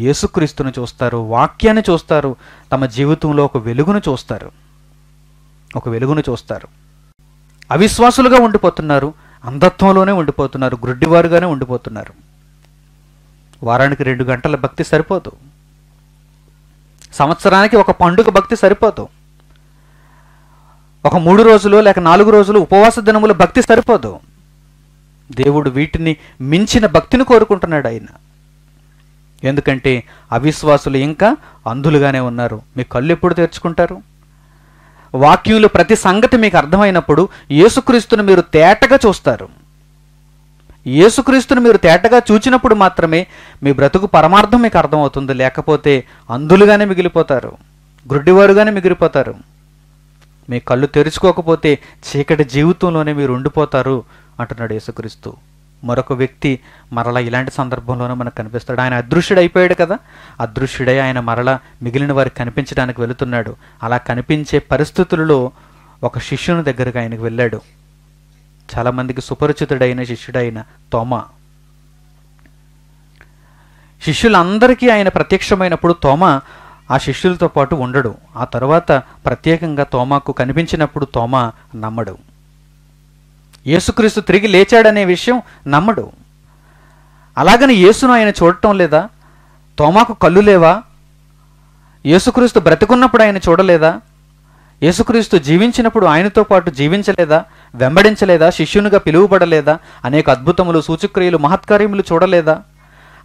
యేసుక్రీస్తుని చూస్తారు, వాక్యాన్ని చూస్తారు, తమ జీవితంలో ఒక వెలుగును చూస్తారు, ఒక వెలుగును చూస్తారు. అవిశ్వాసులుగా ఉండిపోతున్నారు, అంధత్వంలోనే ఉండిపోతున్నారు, గ్రుడ్డివారుగానే ఉండిపోతున్నారు. వారానికి 2 గంటల భక్తి సరిపోదు, సంవత్సరానికి ఒక పండుగ భక్తి సరిపోదు, ఒక 3 రోజులు లేక 4 రోజులు ఉపవాస దినముల భక్తి సరిపోదు. దేవుడు వీటిని మించిన భక్తిని కోరుకుంటున్నాడు ఆయన. ఎందుకంటే అవిశ్వాసులు ఇంకా అంధులుగానే ఉన్నారు. మీ కళ్ళు ఎప్పుడు తెరుచుకుంటారు? వాక్యంలో ప్రతి సంగతి మీకు అర్థమైనప్పుడు యేసుక్రీస్తుని మీరు తేటగా చూస్తారు. యేసుక్రీస్తుని మీరు తేటగా చూచినప్పుడు మాత్రమే మీ బ్రతుకు పరమార్థం మీకు అర్థమవుతుంది. లేకపోతే అంధులుగానే మిగిలిపోతారు, గ్రుడ్డివారుగానే మిగిలిపోతారు. మీ కళ్ళు తెరుచుకోకపోతే చీకటి జీవితంలోనే మీరు ఉండిపోతారు అంటున్నాడు యేసుక్రీస్తు. మరొక వ్యక్తి మరలా ఇలాంటి సందర్భంలోనే మనకు కనిపిస్తాడు. ఆయన అదృశ్యుడు అయిపోయాడు కదా, అదృశ్యుడై ఆయన మరలా మిగిలిన వారికి కనిపించడానికి వెళుతున్నాడు. అలా కనిపించే పరిస్థితులలో ఒక శిష్యుని దగ్గరకు ఆయనకు వెళ్ళాడు. చాలామందికి సుపరిచితుడైన శిష్యుడైన తోమా. శిష్యులందరికీ ఆయన ప్రత్యక్షమైనప్పుడు తోమా ఆ శిష్యులతో పాటు ఉండడు. ఆ తర్వాత ప్రత్యేకంగా తోమాకు కనిపించినప్పుడు తోమా నమ్మడు. యేసుక్రీస్తు తిరిగి లేచాడనే విషయం నమ్మడు. అలాగని యేసును ఆయన చూడటం లేదా? తోమాకు కళ్ళు లేవా? యేసుక్రీస్తు బ్రతికున్నప్పుడు ఆయన చూడలేదా? యేసుక్రీస్తు జీవించినప్పుడు ఆయనతో పాటు జీవించలేదా? వెంబడించలేదా? శిష్యునిగా పిలువబడలేదా? అనేక అద్భుతములు, సూచక్రియలు, మహత్కార్యములు చూడలేదా?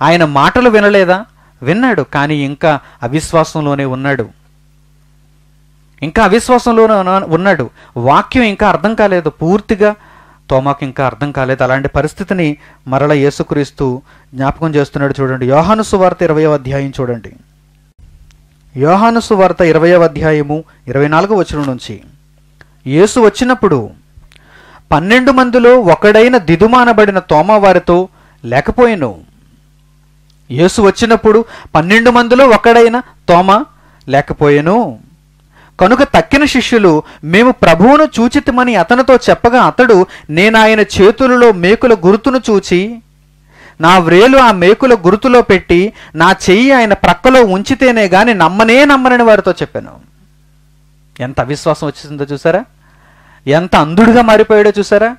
ఆయన మాటలు వినలేదా? విన్నాడు, కానీ ఇంకా అవిశ్వాసంలోనే ఉన్నాడు. ఇంకా అవిశ్వాసంలోనే ఉన్నాడు. వాక్యం ఇంకా అర్థం కాలేదు, పూర్తిగా తోమాకు ఇంకా అర్థం కాలేదు. అలాంటి పరిస్థితిని మరల యేసుక్రీస్తు జ్ఞాపకం చేస్తున్నాడు. చూడండి, యోహాను సువార్త 20వ అధ్యాయం చూడండి. యోహాను సువార్త 20వ అధ్యాయము 24వ వచనం నుంచి. యేసు వచ్చినప్పుడు 12 మందిలో ఒకడైన దిదుమానబడిన తోమా వారితో లేకపోయెను. యేసు వచ్చినప్పుడు 12 మందిలో ఒకడైన తోమా లేకపోయెను. కనుక తక్కిన శిష్యులు మేము ప్రభువును చూచితమని అతనితో చెప్పగా అతడు, నేను ఆయన చేతులలో మేకుల గుర్తును చూచి నా వ్రేలు ఆ మేకుల గుర్తులో పెట్టి నా చెయ్యి ఆయన ప్రక్కలో ఉంచితేనే గాని నమ్మనని వారితో చెప్పాను. ఎంత అవిశ్వాసం వచ్చిందో చూసారా? ఎంత అంధుడిగా మారిపోయాడో చూసారా?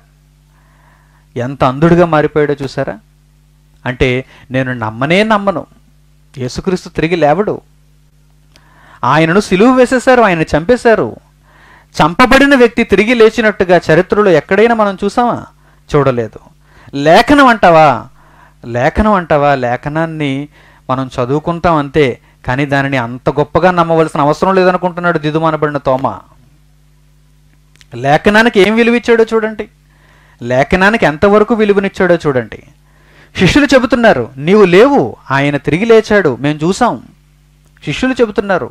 ఎంత అంధుడిగా మారిపోయాడో చూసారా? అంటే నేను నమ్మను. యేసుక్రీస్తు తిరిగి లేవడు. ఆయనను సిలువ వేసేశారు, ఆయన చంపేశారు. చంపబడిన వ్యక్తి తిరిగి లేచినట్టుగా చరిత్రలో ఎక్కడైనా మనం చూసామా? చూడలేదు. లేఖనం అంటావా? లేఖనాన్ని మనం చదువుకుంటాం అంతే, కానీ దానిని అంత గొప్పగా నమ్మవలసిన అవసరం లేదనుకుంటున్నాడు దిదుమానబడిన తోమా. లేఖనానికి ఏం విలువిచ్చాడో చూడండి, లేఖనానికి ఎంతవరకు విలువనిచ్చాడో చూడండి. శిష్యులు చెబుతున్నారు, నీవు లేవు, ఆయన తిరిగి లేచాడు, మేము చూసాం. శిష్యులు చెబుతున్నారు,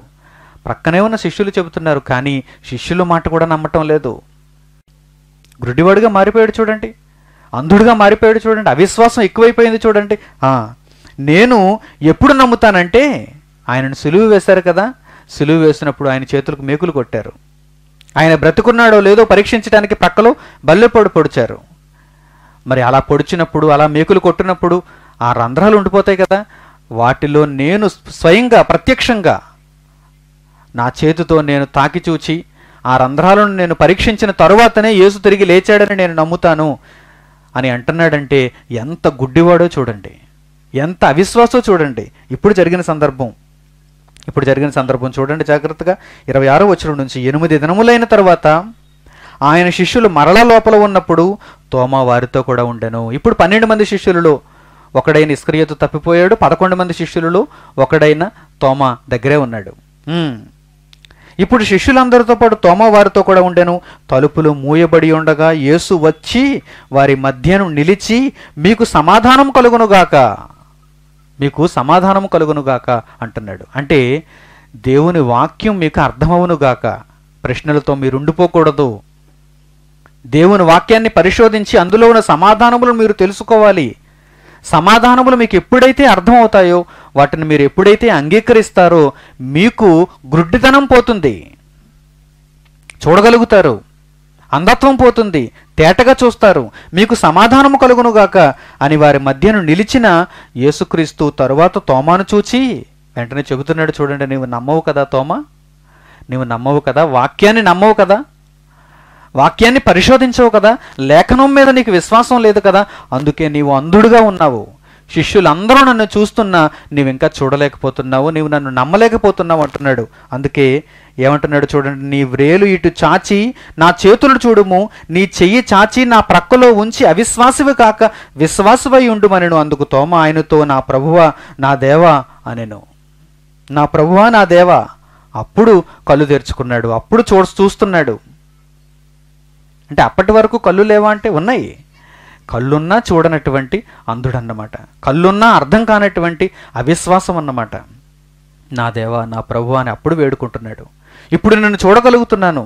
ప్రక్కనే ఉన్న శిష్యులు చెబుతున్నారు, కానీ శిష్యుల మాట కూడా నమ్మటం లేదు. గుడ్డివాడుగా మారిపోయాడు చూడండి, అంధుడిగా మారిపోయాడు చూడండి, అవిశ్వాసం ఎక్కువైపోయింది చూడండి. నేను ఎప్పుడు నమ్ముతానంటే, ఆయనను సిలువ వేశారు కదా, సిలువ వేసినప్పుడు ఆయన చేతులకు మేకులు కొట్టారు. ఆయన బ్రతుకున్నాడో లేదో పరీక్షించడానికి ప్రక్కలో బల్లెపొడు పొడిచారు. మరి అలా పొడిచినప్పుడు, అలా మేకులు కొట్టినప్పుడు ఆ రంధ్రాలు ఉండిపోతాయి కదా, వాటిలో నేను స్వయంగా ప్రత్యక్షంగా నా చేతితో నేను తాకి చూచి ఆ రంధ్రాలను నేను పరీక్షించిన తరువాతనే యేసు తిరిగి లేచాడని నేను నమ్ముతాను అని అంటున్నాడంటే ఎంత గుడ్డివాడో చూడండి, ఎంత అవిశ్వాసో చూడండి. ఇప్పుడు జరిగిన సందర్భం చూడండి జాగ్రత్తగా. 26వ వచనం నుంచి. 8 దినములైన తర్వాత ఆయన శిష్యులు మరల లోపల ఉన్నప్పుడు తోమా వారితో కూడా ఉండెను. ఇప్పుడు 12 మంది శిష్యులలో ఒకడైన ఇస్కరియోతు తప్పిపోయాడు. 11 మంది శిష్యులలో ఒకడైన తోమా దగ్గరే ఉన్నాడు. ఇప్పుడు శిష్యులందరితో పాటు తోమా వారితో కూడా ఉండెను. తలుపులు మూయబడి ఉండగా యేసు వచ్చి వారి మధ్యను నిలిచి, మీకు సమాధానం కలుగునుగాక, మీకు సమాధానం కలుగునుగాక అంటున్నాడు. అంటే దేవుని వాక్యం మీకు అర్థమవునుగాక. ప్రశ్నలతో మీరు ఉండిపోకూడదు. దేవుని వాక్యాన్ని పరిశోధించి అందులో ఉన్న సమాధానములు మీరు తెలుసుకోవాలి. సమాధానములు మీకు ఎప్పుడైతే అర్థమవుతాయో, వాటిని మీరు ఎప్పుడైతే అంగీకరిస్తారో మీకు గ్రుడ్డితనం పోతుంది, చూడగలుగుతారు. అంధత్వం పోతుంది, తేటగా చూస్తారు. మీకు సమాధానము కలుగునుగాక అని వారి మధ్యను నిలిచిన యేసుక్రీస్తు తరువాత తోమాను చూచి వెంటనే చెబుతున్నాడు, చూడండి, నీవు నమ్మవు కదా తోమా, నీవు నమ్మవు కదా, వాక్యాన్ని నమ్మవు కదా, వాక్యాన్ని పరిశోధించవు కదా, లేఖనం మీద నీకు విశ్వాసం లేదు కదా, అందుకే నీవు అంధుడుగా ఉన్నావు. శిష్యులందరూ నన్ను చూస్తున్నా నీవు ఇంకా చూడలేకపోతున్నావు, నీవు నన్ను నమ్మలేకపోతున్నావు అంటున్నాడు. అందుకే ఏమంటున్నాడు చూడండి, నీ వ్రేలు ఇటు చాచి నా చేతులు చూడుము, నీ చెయ్యి చాచి నా ప్రక్కలో ఉంచి అవిశ్వాసివి కాక విశ్వాసవై ఉండుమనెను. అందుకు తోమా ఆయనతో, నా ప్రభువా నా దేవా అనెను. నా ప్రభువా నా దేవా. అప్పుడు కళ్ళు తెరుచుకున్నాడు, అప్పుడు చూస్తున్నాడు. అంటే అప్పటి వరకు కళ్ళు లేవా అంటే ఉన్నాయి. కళ్ళున్నా చూడనటువంటి అంధుడన్నమాట, కళ్ళున్నా అర్థం కానటువంటి అవిశ్వాసం అన్నమాట. నా దేవా నా ప్రభువా అని అప్పుడు వేడుకుంటున్నాడు. ఇప్పుడు నిన్ను చూడగలుగుతున్నాను,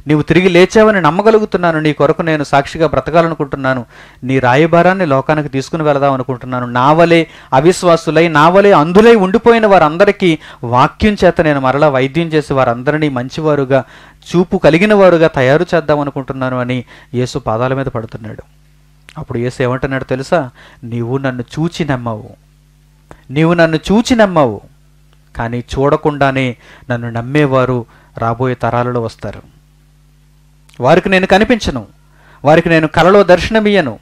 నీవు తిరిగి లేచావని నమ్మగలుగుతున్నాను, నీ కొరకు నేను సాక్షిగా బ్రతకాలనుకుంటున్నాను, నీ రాయబారాన్ని లోకానికి తీసుకుని వెళదాం అనుకుంటున్నాను. నా వలే అవిశ్వాసులై, నా వలే అంధులై ఉండిపోయిన వారందరికీ వాక్యం చేత నేను మరలా వైద్యం చేసి వారందరినీ మంచివారుగా, చూపు కలిగిన వారుగా తయారు చేద్దాం అనుకుంటున్నాను అని యేసు పాదాల మీద పడుతున్నాడు. అప్పుడు యేసు ఏమంటున్నాడు తెలుసా, నీవు నన్ను చూచి నమ్మవు, నీవు నన్ను చూచి నమ్మవు, కానీ చూడకుండానే నన్ను నమ్మేవారు రాబోయే తరాలలో వస్తారు. వారికి నేను కనిపించను, వారికి నేను కలలో దర్శనమియ్యను,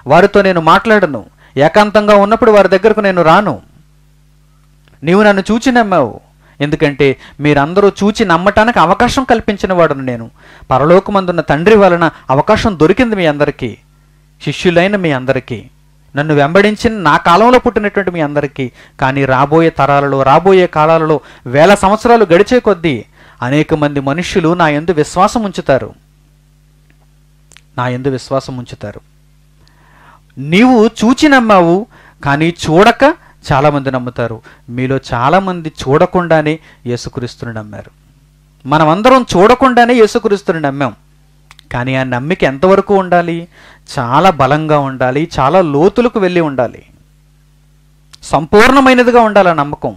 వారితో నేను మాట్లాడను, ఏకాంతంగా ఉన్నప్పుడు వారి దగ్గరకు నేను రాను. నీవు నన్ను చూచి నమ్మావు, ఎందుకంటే మీరందరూ చూచి నమ్మటానికి అవకాశం కల్పించిన వాడును నేను. పరలోకమందున్న తండ్రి వలన అవకాశం దొరికింది మీ అందరికీ, శిష్యులైన మీ అందరికీ, నన్ను వెంబడించిన నా కాలంలో పుట్టినటువంటి మీ అందరికీ. కానీ రాబోయే తరాలలో, రాబోయే కాలాలలో, వేల సంవత్సరాలు గడిచే కొద్దీ అనేక మంది మనుష్యులు నా యందు విశ్వాసం ఉంచుతారు, నా యందు విశ్వాసం ఉంచుతారు. నీవు చూచి నమ్మావు, కానీ చూడక చాలామంది నమ్ముతారు. మీలో చాలామంది చూడకుండానే యేసుక్రీస్తుని నమ్మారు. మనమందరం చూడకుండానే యేసుక్రీస్తుని నమ్మాం. కానీ ఆ నమ్మిక ఎంతవరకు ఉండాలి? చాలా బలంగా ఉండాలి, చాలా లోతులకు వెళ్ళి ఉండాలి, సంపూర్ణమైనదిగా ఉండాలి ఆ నమ్మకం.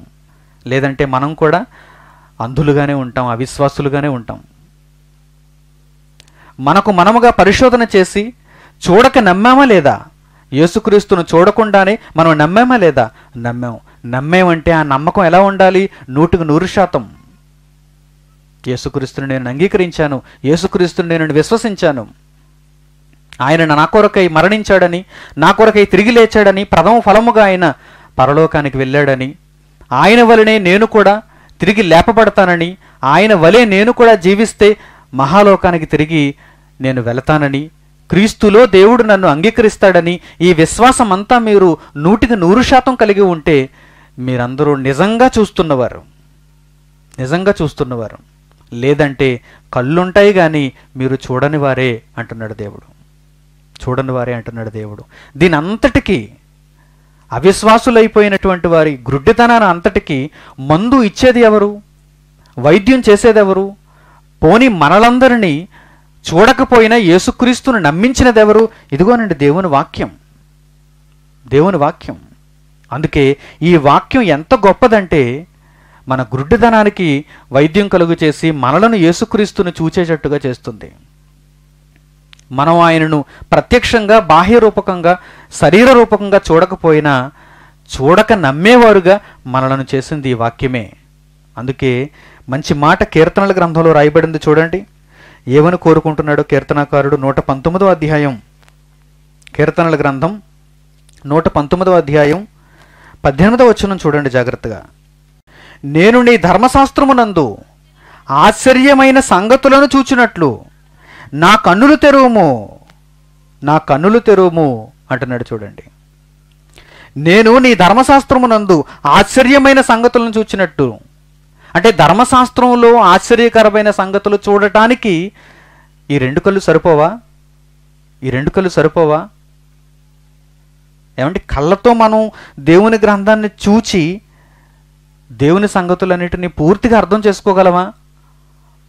లేదంటే మనం కూడా అంధులుగానే ఉంటాం, అవిశ్వాసులుగానే ఉంటాం. మనకు మనముగా పరిశోధన చేసి చూడక నమ్మామా లేదా? యేసుక్రీస్తును చూడకుండానే మనం నమ్మామా లేదా? నమ్మేమంటే ఆ నమ్మకం ఎలా ఉండాలి? 100% యేసుక్రీస్తుని నేను అంగీకరించాను, యేసుక్రీస్తుని నేను విశ్వసించాను, ఆయన నా కొరకై మరణించాడని, నా కొరకై తిరిగి లేచాడని, ప్రథమ ఫలముగా ఆయన పరలోకానికి వెళ్ళాడని, ఆయన వలనే నేను కూడా తిరిగి లేపబడతానని, ఆయన వలే నేను కూడా జీవిస్తే మహాలోకానికి తిరిగి నేను వెళతానని, క్రీస్తులో దేవుడు నన్ను అంగీకరిస్తాడని ఈ విశ్వాసం అంతా మీరు 100% కలిగి ఉంటే మీరందరూ నిజంగా చూస్తున్నవారు, నిజంగా చూస్తున్నవారు. లేదంటే కళ్ళుంటాయి కానీ మీరు చూడని వారే అంటున్నాడు దేవుడు, చూడని వారే అంటున్నాడు దేవుడు. దీని అంతటికీ అవిశ్వాసులైపోయినటువంటి వారి గ్రుడ్డితనాన్ని అంతటికీ మందు ఇచ్చేది ఎవరు? వైద్యం చేసేది ఎవరు? పోని మనలందరినీ చూడకపోయినా యేసుక్రీస్తును నమ్మించినది ఎవరు? ఇదిగోనండి దేవుని వాక్యం, దేవుని వాక్యం. అందుకే ఈ వాక్యం ఎంత గొప్పదంటే మన గ్రుడ్డితనానికి వైద్యం కలుగు చేసి మనలను యేసుక్రీస్తును చూచేటట్టుగా చేస్తుంది. మనం ఆయనను ప్రత్యక్షంగా, బాహ్య రూపకంగా, శరీర రూపకంగా చూడకపోయినా చూడక నమ్మేవారుగా మనలను చేసింది ఈ వాక్యమే. అందుకే మంచి మాట కీర్తనల గ్రంథంలో రాయబడింది చూడండి. ఏమని కోరుకుంటున్నాడు కీర్తనాకారుడు? 119వ అధ్యాయం, కీర్తనల గ్రంథం 119వ అధ్యాయం 18వ వచనం చూడండి జాగ్రత్తగా. నేను నీ ధర్మశాస్త్రమునందు ఆశ్చర్యమైన సంగతులను చూచినట్లు నా కన్నులు తెరువుము. నా కన్నులు తెరువుము అంటున్నాడు చూడండి. నేను నీ ధర్మశాస్త్రమునందు ఆశ్చర్యమైన సంగతులను చూచినట్టు. అంటే ధర్మశాస్త్రంలో ఆశ్చర్యకరమైన సంగతులు చూడటానికి ఈ 2 కళ్ళు సరిపోవా? ఈ 2 కళ్ళు సరిపోవా? ఏమంటే కళ్ళతో మనం దేవుని గ్రంథాన్ని చూచి దేవుని సంగతులన్నిటినీ పూర్తిగా అర్థం చేసుకోగలమా?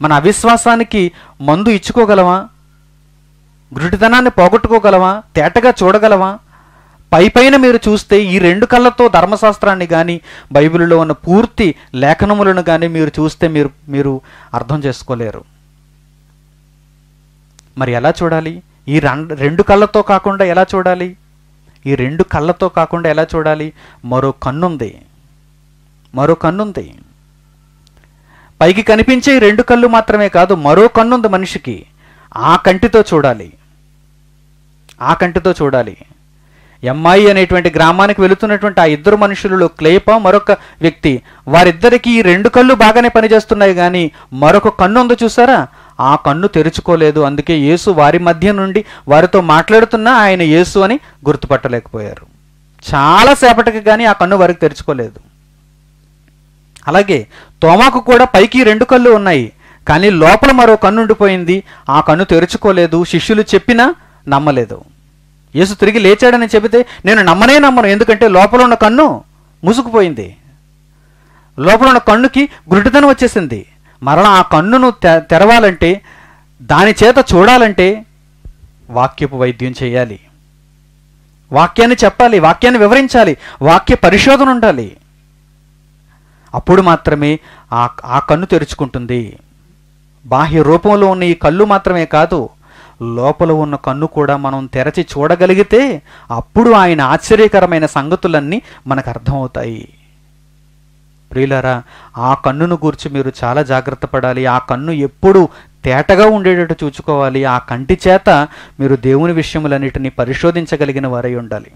మన అవిశ్వాసానికి మందు ఇచ్చుకోగలమా? గురుడితనాన్ని పోగొట్టుకోగలమా? తేటగా చూడగలమా? పైపైన మీరు చూస్తే ఈ 2 కళ్ళతో ధర్మశాస్త్రాన్ని కానీ బైబిల్లో ఉన్న పూర్తి లేఖనములను కానీ మీరు చూస్తే మీరు అర్థం చేసుకోలేరు. మరి ఎలా చూడాలి? ఈ 2 కళ్ళతో కాకుండా ఎలా చూడాలి? ఈ 2 కళ్ళతో కాకుండా ఎలా చూడాలి? మరో కన్నుంది. పైకి కనిపించే 2 కళ్ళు మాత్రమే కాదు, మరో కన్నుంది మనిషికి. ఆ కంటితో చూడాలి. ఎమ్మాయి అనేటువంటి గ్రామానికి వెళుతున్నటువంటి ఆ 2 మనుషులలో క్లేప మరొక వ్యక్తి, వారిద్దరికీ ఈ 2 కళ్ళు బాగానే పనిచేస్తున్నాయి, కానీ మరొక కన్ను ఉందో చూసారా? ఆ కన్ను తెరుచుకోలేదు. అందుకే యేసు వారి మధ్య నుండి వారితో మాట్లాడుతున్నా ఆయన యేసు అని గుర్తుపట్టలేకపోయారు. చాలాసేపటికి కానీ ఆ కన్ను వారికి తెరుచుకోలేదు. అలాగే తోమాకు కూడా పైకి 2 కళ్ళు ఉన్నాయి, కానీ లోపల మరో కన్ను ఉండిపోయింది. ఆ కన్ను తెరుచుకోలేదు. శిష్యులు చెప్పినా నమ్మలేదు. యేసు తిరిగి లేచాడని చెబితే నేను నమ్మను, ఎందుకంటే లోపల ఉన్న కన్ను మూసుకుపోయింది. లోపల ఉన్న కన్నుకి గురుడితనం వచ్చేసింది. మరలా ఆ కన్నును తెరవాలంటే, దాని చేత చూడాలంటే వాక్యపు వైద్యం చేయాలి. వాక్యాన్ని చెప్పాలి, వాక్యాన్ని వివరించాలి, వాక్య పరిశోధన ఉండాలి. అప్పుడు మాత్రమే ఆ కన్ను తెరుచుకుంటుంది. బాహ్య రూపంలో ఉన్న ఈ కళ్ళు మాత్రమే కాదు, లోపల ఉన్న కన్ను కూడా మనం తెరచి చూడగలిగితే అప్పుడు ఆయన ఆశ్చర్యకరమైన సంగతులన్నీ మనకు అర్థమవుతాయి. ప్రియులారా, ఆ కన్నును గూర్చి మీరు చాలా జాగ్రత్త పడాలి. ఆ కన్ను ఎప్పుడు తేటగా ఉండేటట్టు చూసుకోవాలి. ఆ కంటి చేత మీరు దేవుని విషయములన్నిటినీ పరిశోధించగలిగిన వారై ఉండాలి.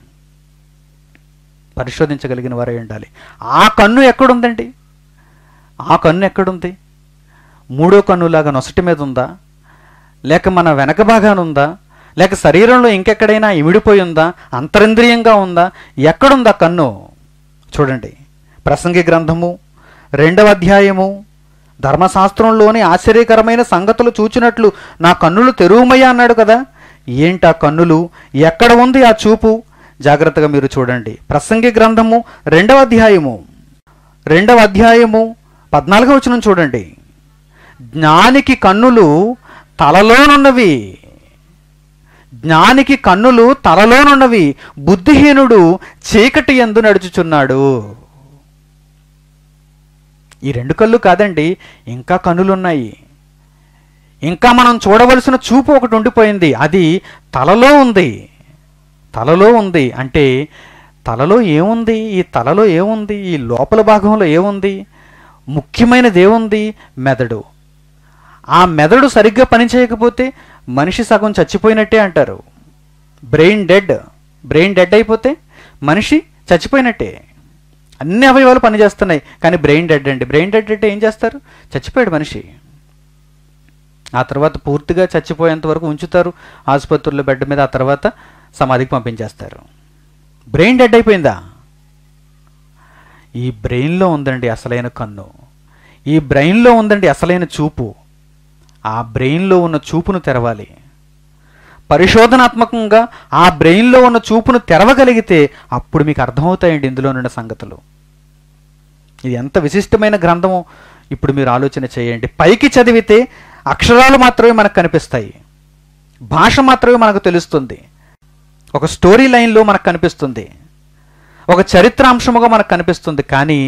ఆ కన్ను ఎక్కడుందండి? ఆ కన్ను ఎక్కడుంది? 3వ కన్నులాగా నొసటి మీద ఉందా? లేక మన వెనక భాగాన ఉందా? లేక శరీరంలో ఇంకెక్కడైనా ఇమిడిపోయి ఉందా? అంతరింద్రియంగా ఉందా? ఎక్కడుందా కన్ను? చూడండి, ప్రసంగి గ్రంథము 2వ అధ్యాయము, ధర్మశాస్త్రంలోని ఆశ్చర్యకరమైన సంగతులు చూచినట్లు నా కన్నులు తెరువుమయ్యా అన్నాడు కదా. ఏంటా కన్నులు? ఎక్కడ ఉంది ఆ చూపు? జాగ్రత్తగా మీరు చూడండి. ప్రసంగి గ్రంథము 2వ అధ్యాయము 14వ వచనం చూడండి. జ్ఞానికి కన్నులు తలలోనున్నవి, బుద్ధిహీనుడు చీకటి యందు నడుచుచున్నాడు. ఈ 2 కళ్ళు కాదండి, ఇంకా కన్నులున్నాయి. ఇంకా మనం చూడవలసిన చూపు ఒకటి ఉండిపోయింది. అది తలలో ఉంది. అంటే తలలో ఏముంది? ఈ తలలో ఏముంది? ఈ లోపల భాగంలో ఏముంది? ముఖ్యమైనది ఏముంది? మెదడు. ఆ మెదడు సరిగ్గా పనిచేయకపోతే మనిషి సగం చచ్చిపోయినట్టే అంటారు. బ్రెయిన్ డెడ్ అయిపోతే మనిషి చచ్చిపోయినట్టే. అన్ని అవయవాలు పనిచేస్తున్నాయి, కానీ బ్రెయిన్ డెడ్ అండి. బ్రెయిన్ డెడ్ అంటే ఏం చేస్తారు? చచ్చిపోయాడు మనిషి. ఆ తర్వాత పూర్తిగా చచ్చిపోయేంత వరకు ఉంచుతారు ఆసుపత్రుల్లో బెడ్ మీద. ఆ తర్వాత సమాధికి పంపించేస్తారు. బ్రెయిన్ డెడ్ అయిపోయిందా? ఈ బ్రెయిన్లో ఉందండి అసలైన కన్ను. ఈ బ్రెయిన్లో ఉందండి అసలైన చూపు. ఆ బ్రెయిన్లో ఉన్న చూపును తెరవాలి. పరిశోధనాత్మకంగా ఆ బ్రెయిన్లో ఉన్న చూపును తెరవగలిగితే అప్పుడు మీకు అర్థమవుతాయండి ఇందులో ఉన్న సంగతులు. ఇది ఎంత విశిష్టమైన గ్రంథమో ఇప్పుడు మీరు ఆలోచన చేయండి. పైకి చదివితే అక్షరాలు మాత్రమే మనకు కనిపిస్తాయి, భాష మాత్రమే మనకు తెలుస్తుంది, ఒక స్టోరీ లైన్లో మనకు కనిపిస్తుంది, ఒక చరిత్రాంశముగా మనకు కనిపిస్తుంది. కానీ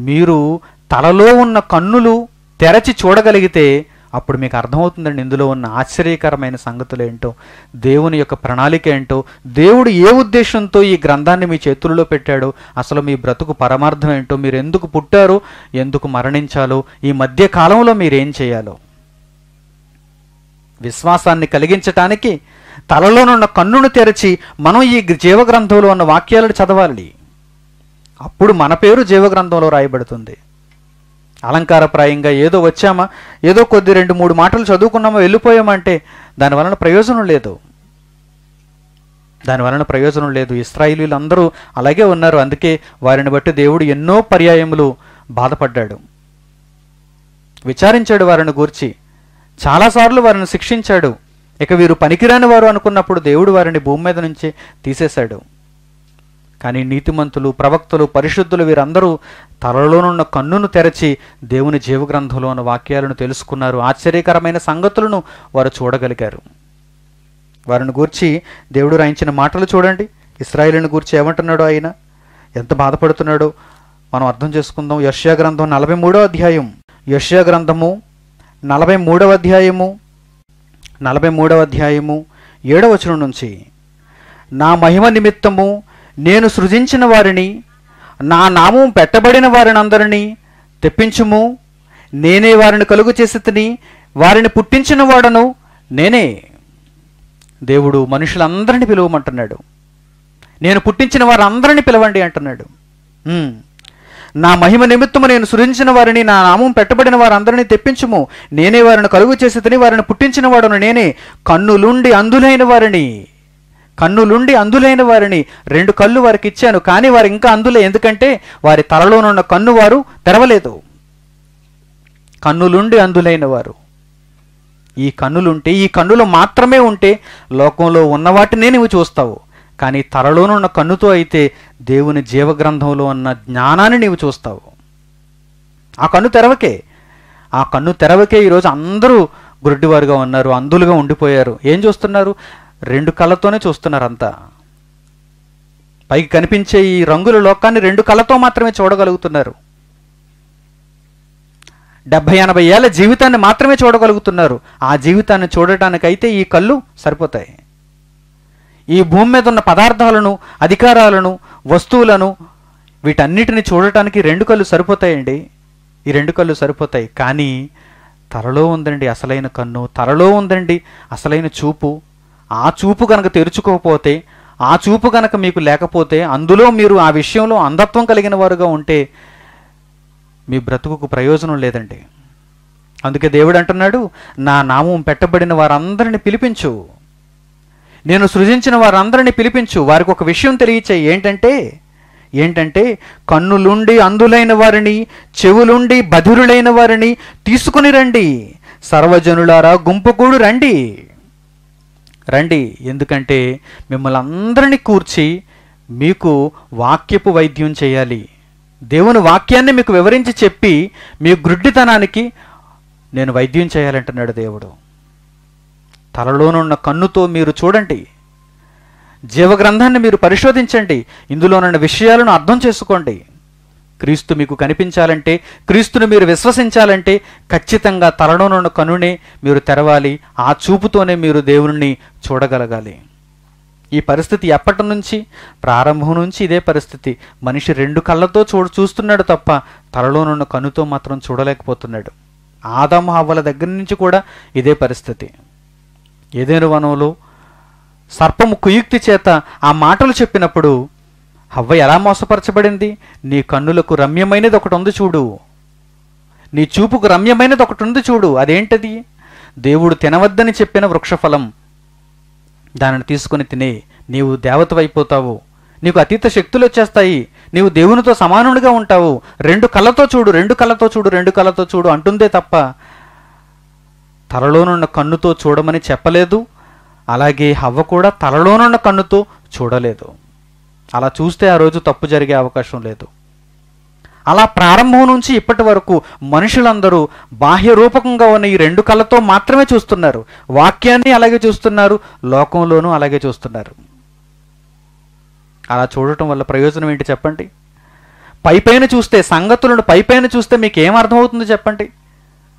మీరు తలలో ఉన్న కన్నులు తెరచి చూడగలిగితే అప్పుడు మీకు అర్థమవుతుందండి ఇందులో ఉన్న ఆశ్చర్యకరమైన సంగతులు ఏంటో, దేవుని యొక్క ప్రణాళిక ఏంటో, దేవుడు ఏ ఉద్దేశంతో ఈ గ్రంథాన్ని మీ చేతుల్లో పెట్టాడో, అసలు మీ బ్రతుకు పరమార్థం ఏంటో, మీరు ఎందుకు పుట్టారో, ఎందుకు మరణించాలో, ఈ మధ్య కాలంలో మీరేం చేయాలో. విశ్వాసాన్ని కలిగించటానికి తలలోనున్న కన్నును తెరచి మనం ఈ జీవగ్రంథంలో ఉన్న వాక్యాలను చదవాలి. అప్పుడు మన పేరు జీవగ్రంథంలో రాయబడుతుంది. అలంకారప్రాయంగా ఏదో వచ్చామా, ఏదో కొద్ది 2-3 మాటలు చదువుకున్నామా, వెళ్ళిపోయామంటే దానివలన ప్రయోజనం లేదు. దానివలన ప్రయోజనం లేదు. ఇశ్రాయేలీయులు అందరూ అలాగే ఉన్నారు. అందుకే వారిని బట్టి దేవుడు ఎన్నో పర్యాయములు బాధపడ్డాడు, విచారించాడు వారిని గూర్చి, చాలాసార్లు వారిని శిక్షించాడు. ఇక వీరు పనికిరాని వారు అనుకున్నప్పుడు దేవుడు వారిని భూమి మీద నుంచి తీసేశాడు. కానీ నీతిమంతులు, ప్రవక్తలు, పరిశుద్ధులు వీరందరూ తలలోనున్న కన్నును తెరచి దేవుని జీవగ్రంథంలో ఉన్న వాక్యాలను తెలుసుకున్నారు. ఆశ్చర్యకరమైన సంగతులను వారు చూడగలిగారు. వారిని గూర్చి దేవుడు రాయించిన మాటలు చూడండి. ఇశ్రాయేలుని గూర్చి ఏమంటున్నాడో, ఆయన ఎంత బాధపడుతున్నాడో మనం అర్థం చేసుకుందాం. యెషయా గ్రంథం 43వ అధ్యాయం, యెషయా గ్రంథము 43వ అధ్యాయము 7వ వచనం నుంచి, నా మహిమ నిమిత్తము నేను సృజించిన వారిని, నా నామం పెట్టబడిన వారిని అందరినీ తెప్పించుము. నేనే వారిని కలుగు చేసి తిని, వారిని పుట్టించిన వాడను నేనే. దేవుడు మనుషులందరినీ పిలువమంటున్నాడు. నేను పుట్టించిన వారందరినీ పిలవండి అంటున్నాడు. నా మహిమ నిమిత్తము నేను సృజించిన వారిని, నా నామం పెట్టబడిన వారందరినీ తెప్పించుము. నేనే వారిని కలుగు చేసి తిని, వారిని పుట్టించిన వాడను నేనే. కన్నులుండి అందులైన వారిని 2 కళ్ళు వారికి ఇచ్చాను, కానీ వారు ఇంకా అందులే. ఎందుకంటే వారి తలలోనున్న కన్ను వారు తెరవలేదు. కన్నులుండి అందులైన వారు. ఈ కన్నులుంటే, ఈ కన్నులు మాత్రమే ఉంటే లోకంలో ఉన్న వాటినే నువ్వు చూస్తావు. కానీ తలలోనున్న కన్నుతో అయితే దేవుని జీవగ్రంథంలో ఉన్న జ్ఞానాన్ని నీవు చూస్తావు. ఆ కన్ను తెరవకే ఈరోజు అందరూ గుడ్డివారుగా ఉన్నారు, అందులుగా ఉండిపోయారు. ఏం చూస్తున్నారు? 2 కళ్ళతోనే చూస్తున్నారు. అంతా పైకి కనిపించే ఈ రంగుల లోకాన్ని 2 కళ్ళతో మాత్రమే చూడగలుగుతున్నారు. 70-80 ఏళ్ల జీవితాన్ని మాత్రమే చూడగలుగుతున్నారు. ఆ జీవితాన్ని చూడటానికైతే ఈ కళ్ళు సరిపోతాయి. ఈ భూమి మీద ఉన్న పదార్థాలను, అధికారాలను, వస్తువులను, వీటన్నిటిని చూడటానికి 2 కళ్ళు సరిపోతాయండి. ఈ 2 కళ్ళు సరిపోతాయి. కానీ తలలో ఉందండి అసలైన కన్ను, తలలో ఉందండి అసలైన చూపు. ఆ చూపు కనుక తెరుచుకోకపోతే, ఆ చూపు కనుక మీకు లేకపోతే, అందులో మీరు ఆ విషయంలో అంధత్వం కలిగిన వారుగా ఉంటే మీ బ్రతుకుకు ప్రయోజనం లేదండి. అందుకే దేవుడు అంటున్నాడు, నా నామం పెట్టబడిన వారందరిని పిలిపించు, నేను సృజించిన వారందరిని పిలిపించు. వారికి ఒక విషయం తెలియచేయి. ఏంటంటే కన్నులుండి అందులైన వారిని, చెవులుండి బధిరులైన వారిని తీసుకుని రండి. సర్వజనులారా గుంపుకూడు రండి. ఎందుకంటే మిమ్మల్ని అందరినీ కూర్చి మీకు వాక్యపు వైద్యం చేయాలి. దేవుని వాక్యాన్ని మీకు వివరించి చెప్పి మీ గ్రుడ్డితనానికి నేను వైద్యం చేయాలంటున్నాడు దేవుడు. తలలోనున్న కన్నుతో మీరు చూడండి, జీవగ్రంథాన్ని మీరు పరిశోధించండి, ఇందులోనున్న విషయాలను అర్థం చేసుకోండి. క్రీస్తు మీకు కనిపించాలంటే, క్రీస్తుని మీరు విశ్వసించాలంటే ఖచ్చితంగా తలలోనున్న కన్నునే మీరు తెరవాలి. ఆ చూపుతోనే మీరు దేవుని చూడగలగాలి. ఈ పరిస్థితి ఎప్పటి నుంచి? ప్రారంభం నుంచి ఇదే పరిస్థితి. మనిషి 2 కళ్ళతో చూస్తున్నాడు తప్ప తలలోనున్న కన్నుతో మాత్రం చూడలేకపోతున్నాడు. ఆదాము హవ్వల దగ్గర నుంచి కూడా ఇదే పరిస్థితి. ఏదెను వనంలో సర్పము కుయుక్తి చేత ఆ మాటలు చెప్పినప్పుడు హవ్వ ఎలా మోసపరచబడింది? నీ కన్నులకు రమ్యమైనది ఒకటి ఉంది చూడు, నీ చూపుకు రమ్యమైనది ఒకటి ఉంది చూడు. అదేంటది? దేవుడు తినవద్దని చెప్పిన వృక్షఫలం. దానిని తీసుకుని తినే నీవు దేవతవైపోతావు, నీకు అతీత శక్తులు వచ్చేస్తాయి, నీవు దేవునితో సమానుడిగా ఉంటావు. 2 కళ్ళతో చూడు అంటుందే తప్ప తలలోనున్న కన్నుతో చూడమని చెప్పలేదు. అలాగే హవ్వ కూడా తలలోనున్న కన్నుతో చూడలేదు. అలా చూస్తే ఆ రోజు తప్పు జరిగే అవకాశం లేదు. అలా ప్రారంభం నుంచి ఇప్పటి వరకు మనుషులందరూ బాహ్య రూపకంగా ఉన్న ఈ 2 కళ్ళతో మాత్రమే చూస్తున్నారు. వాక్యాన్ని అలాగే చూస్తున్నారు, లోకంలోనూ అలాగే చూస్తున్నారు. అలా చూడటం వల్ల ప్రయోజనం ఏంటి చెప్పండి? పైపైన చూస్తే, సంగతులను పైపైన చూస్తే మీకు ఏం అర్థమవుతుందో చెప్పండి?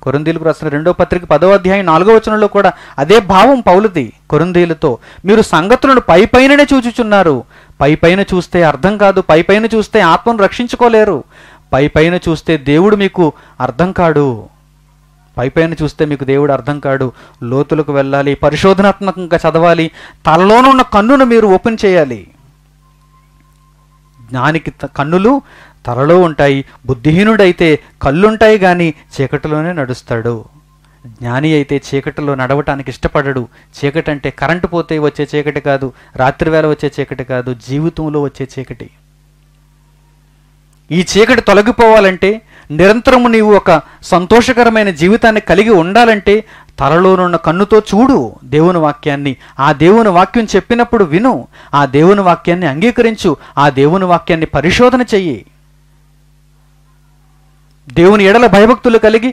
కొరింథీయులకు రాసిన 2వ పత్రిక 10వ అధ్యాయం 4వ వచనంలో కూడా అదే భావం పౌలుది కొరింథీయులతో. మీరు సంగతులను పైపైననే చూచుచున్నారు. పైపైన చూస్తే అర్థం కాదు, పైపైన చూస్తే ఆత్మను రక్షించుకోలేరు, పైపైన చూస్తే దేవుడు మీకు అర్థం కాడు, పైపైన చూస్తే మీకు దేవుడు అర్థం కాడు. లోతులకు వెళ్ళాలి, పరిశోధనాత్మకంగా చదవాలి, తలలోనున్న కన్నును మీరు ఓపెన్ చేయాలి. జ్ఞానికి కన్నులు తలలో ఉంటాయి, బుద్ధిహీనుడైతే కళ్ళుంటాయి కానీ చీకటిలోనే నడుస్తాడు. జ్ఞాని అయితే చీకటిలో నడవటానికి ఇష్టపడడు. చీకటి అంటే కరెంటు పోతే వచ్చే చీకటి కాదు, రాత్రివేళ వచ్చే చీకటి కాదు, జీవితంలో వచ్చే చీకటి. ఈ చీకటి తొలగిపోవాలంటే, నిరంతరము నీవు ఒక సంతోషకరమైన జీవితాన్ని కలిగి ఉండాలంటే తలలోనున్న కన్నుతో చూడు దేవుని వాక్యాన్ని. ఆ దేవుని వాక్యం చెప్పినప్పుడు విను, ఆ దేవుని వాక్యాన్ని అంగీకరించు, ఆ దేవుని వాక్యాన్ని పరిశోధన చెయ్యి. దేవుని ఎడల భయభక్తులు కలిగి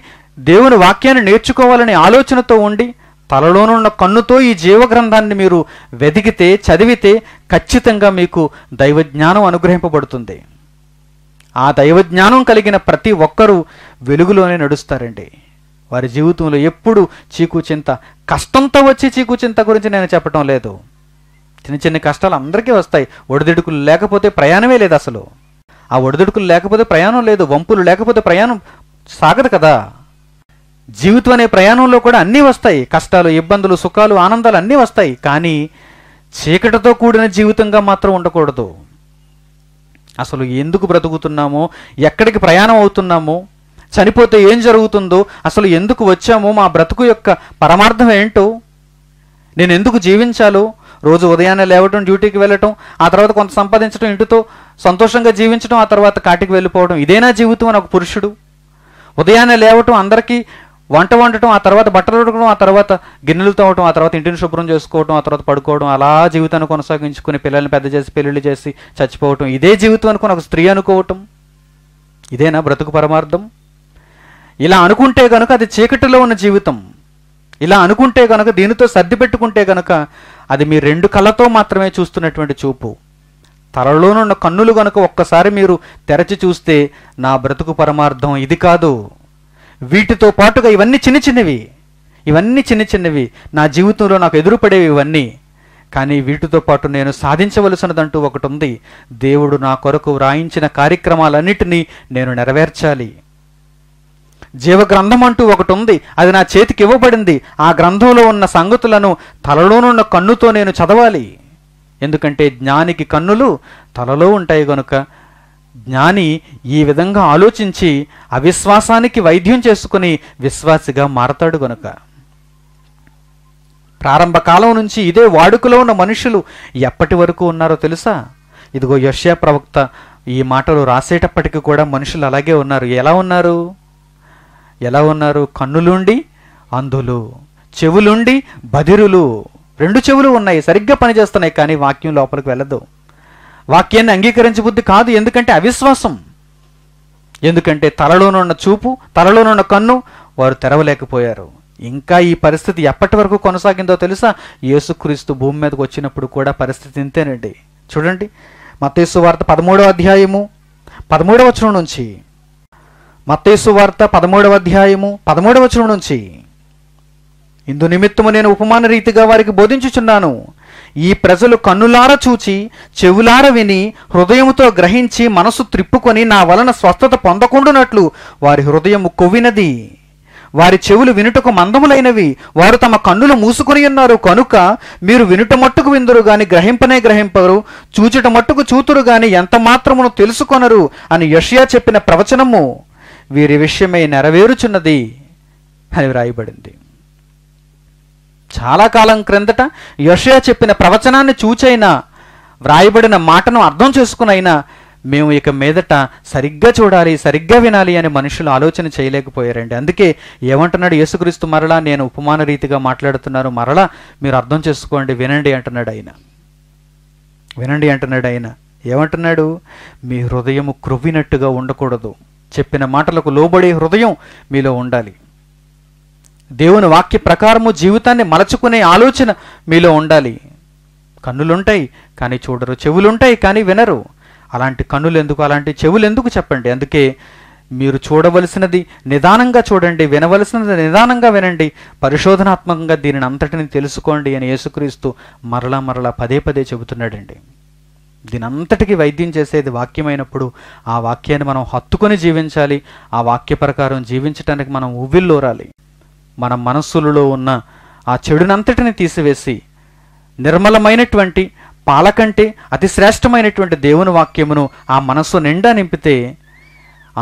దేవుని వాక్యాన్ని నేర్చుకోవాలనే ఆలోచనతో ఉండి తలలోనున్న కన్నుతో ఈ జీవగ్రంథాన్ని మీరు వెదికితే, చదివితే ఖచ్చితంగా మీకు దైవజ్ఞానం అనుగ్రహింపబడుతుంది. ఆ దైవజ్ఞానం కలిగిన ప్రతి ఒక్కరూ వెలుగులోనే నడుస్తారండి. వారి జీవితంలో ఎప్పుడు చీకుచింత, కష్టంతో వచ్చే చీకుచింత గురించి నేను చెప్పటం లేదు. చిన్న చిన్న కష్టాలు అందరికీ వస్తాయి. ఒడిదుడుకులు లేకపోతే ప్రయాణమే లేదు. అసలు ఆ ఒడిదుడుకులు లేకపోతే ప్రయాణం లేదు. వంపులు లేకపోతే ప్రయాణం సాగదు కదా. జీవితం అనే ప్రయాణంలో కూడా అన్నీ వస్తాయి. కష్టాలు, ఇబ్బందులు, సుఖాలు, ఆనందాలు అన్నీ వస్తాయి. కానీ చీకటితో కూడిన జీవితంగా మాత్రం ఉండకూడదు. అసలు ఎందుకు బ్రతుకుతున్నామో, ఎక్కడికి ప్రయాణం అవుతున్నామో, చనిపోతే ఏం జరుగుతుందో, అసలు ఎందుకు వచ్చామో, మా బ్రతుకు యొక్క పరమార్థం ఏంటో, నేను ఎందుకు జీవించాలో, రోజు ఉదయాన్నే లేవటం, డ్యూటీకి వెళ్ళటం, ఆ తర్వాత కొంత సంపాదించడం, ఇంటితో సంతోషంగా జీవించడం, ఆ తర్వాత కాటికి వెళ్ళిపోవడం, ఇదేనా జీవితం అని ఒక పురుషుడు? ఉదయాన్నే లేవటం, అందరికీ వంట వండటం, ఆ తర్వాత బట్టలు ఉడకడం, ఆ తర్వాత గిన్నెలు తవ్వటం, ఆ తర్వాత ఇంటిని శుభ్రం చేసుకోవడం, ఆ తర్వాత పడుకోవడం, అలా జీవితాన్ని కొనసాగించుకుని పిల్లల్ని పెద్ద చేసి పెళ్ళిళ్ళు చేసి చచ్చిపోవటం, ఇదే జీవితం అనుకుని ఒక స్త్రీ అనుకోవటం, ఇదేనా బ్రతుకు పరమార్థం? ఇలా అనుకుంటే కనుక అది చీకటిలో ఉన్న జీవితం. ఇలా అనుకుంటే కనుక, దీనితో సర్ది పెట్టుకుంటే కనుక అది మీ రెండు కళ్ళతో మాత్రమే చూస్తున్నటువంటి చూపు. తలలోనున్న కన్నులు కనుక ఒక్కసారి మీరు తెరచి చూస్తే, నా బ్రతుకు పరమార్థం ఇది కాదు, వీటితో పాటుగా ఇవన్నీ చిన్న చిన్నవి, నా జీవితంలో నాకు ఎదురుపడేవి ఇవన్నీ, కానీ వీటితో పాటు నేను సాధించవలసినదంటూ ఒకటి ఉంది. దేవుడు నా కొరకు వ్రాయించిన కార్యక్రమాలన్నిటినీ నేను నెరవేర్చాలి. జీవగ్రంథం అంటూ ఒకటి ఉంది, అది నా చేతికి ఇవ్వబడింది. ఆ గ్రంథంలో ఉన్న సంగతులను తలలోనున్న కన్నుతో నేను చదవాలి. ఎందుకంటే జ్ఞానికి కన్నులు తలలో ఉంటాయి కనుక జ్ఞాని ఈ విధంగా ఆలోచించి అవిశ్వాసానికి వైద్యం చేసుకుని విశ్వాసిగా మారతాడు గనుక. ప్రారంభ కాలం నుంచి ఇదే వాడుకలో ఉన్న మనుషులు ఎప్పటి వరకు ఉన్నారో తెలుసా? ఇదిగో యెషయా ప్రవక్త ఈ మాటలు రాసేటప్పటికి కూడా మనుషులు అలాగే ఉన్నారు. ఎలా ఉన్నారు? కన్నులుండి అంధులు, చెవులుండి బధిరులు. రెండు చెవులు ఉన్నాయి, సరిగ్గా పనిచేస్తున్నాయి, కానీ వాక్యం లోపలికి వెళ్ళదు. వాక్యాన్ని అంగీకరించబుద్ధి కాదు. ఎందుకంటే అవిశ్వాసం. ఎందుకంటే తలలోనున్న చూపు, తలలోనున్న కన్ను వారు తెరవలేకపోయారు. ఇంకా ఈ పరిస్థితి ఎప్పటి వరకు కొనసాగిందో తెలుసా? యేసుక్రీస్తు భూమి మీదకి వచ్చినప్పుడు కూడా పరిస్థితి ఇంతేనండి. చూడండి, మత్తయి సువార్త 13వ అధ్యాయము 13వ వచనం నుంచి, మత్తయి సువార్త 13వ అధ్యాయము 13వ వచనం నుంచి, ఇందు నిమిత్తము నేను ఉపమాన రీతిగా వారికి బోధించుచున్నాను. ఈ ప్రజలు కన్నులార చూచి, చెవులార విని, హృదయముతో గ్రహించి, మనసు త్రిప్పుకొని నా వలన స్వస్థత పొందకుండునట్లు వారి హృదయము కొవ్వినది, వారి చెవులు వినుటకు మందములైనవి, వారు తమ కన్నులు మూసుకొని ఉన్నారు కనుక మీరు వినుట మట్టుకు విందురు గాని గ్రహింపనే గ్రహింపరు, చూచుట మట్టుకు చూతురు గాని ఎంత మాత్రమును తెలుసుకొనరు అని యెషయా చెప్పిన ప్రవచనము వీరి విషయమై నెరవేరుచున్నది అని వ్రాయబడింది. చాలా కాలం క్రిందట యెషయా చెప్పిన ప్రవచనాన్ని చూచైనా, వ్రాయబడిన మాటను అర్థం చేసుకునైనా మేము ఇక మీదట సరిగ్గా చూడాలి, సరిగ్గా వినాలి అని మనుషులు ఆలోచన చేయలేకపోయారండి. అందుకే ఏమంటున్నాడు యేసుక్రీస్తు? మరలా నేను ఉపమాన రీతిగా మాట్లాడుతున్నాను, మరలా మీరు అర్థం చేసుకోండి, వినండి అంటున్నాడు ఆయన. ఏమంటున్నాడు? మీ హృదయము క్రొవ్వినట్టుగా ఉండకూడదు. చెప్పిన మాటలకు లోబడే హృదయం మీలో ఉండాలి. దేవుని వాక్య ప్రకారము జీవితాన్ని మలచుకునే ఆలోచన మీలో ఉండాలి. కన్నులుంటాయి కానీ చూడరు, చెవులుంటాయి కానీ వినరు. అలాంటి కన్నులు ఎందుకు, అలాంటి చెవులు ఎందుకు చెప్పండి? అందుకే మీరు చూడవలసినది నిదానంగా చూడండి, వినవలసినది నిదానంగా వినండి, పరిశోధనాత్మకంగా దీనిని అంతటిని తెలుసుకోండి అని యేసుక్రీస్తు మరలా పదే చెబుతున్నాడండి. దీనంతటికీ వైద్యం చేసేది వాక్యమైనప్పుడు ఆ వాక్యాన్ని మనం హత్తుకొని జీవించాలి. ఆ వాక్య ప్రకారం జీవించడానికి మనం ఉవ్విళ్ళూరాలి. మన మనస్సులలో ఉన్న ఆ చెడునంతటిని తీసివేసి నిర్మలమైనటువంటి పాల కంటే అతి శ్రేష్టమైనటువంటి దేవుని వాక్యమును ఆ మనస్సు నిండా నింపితే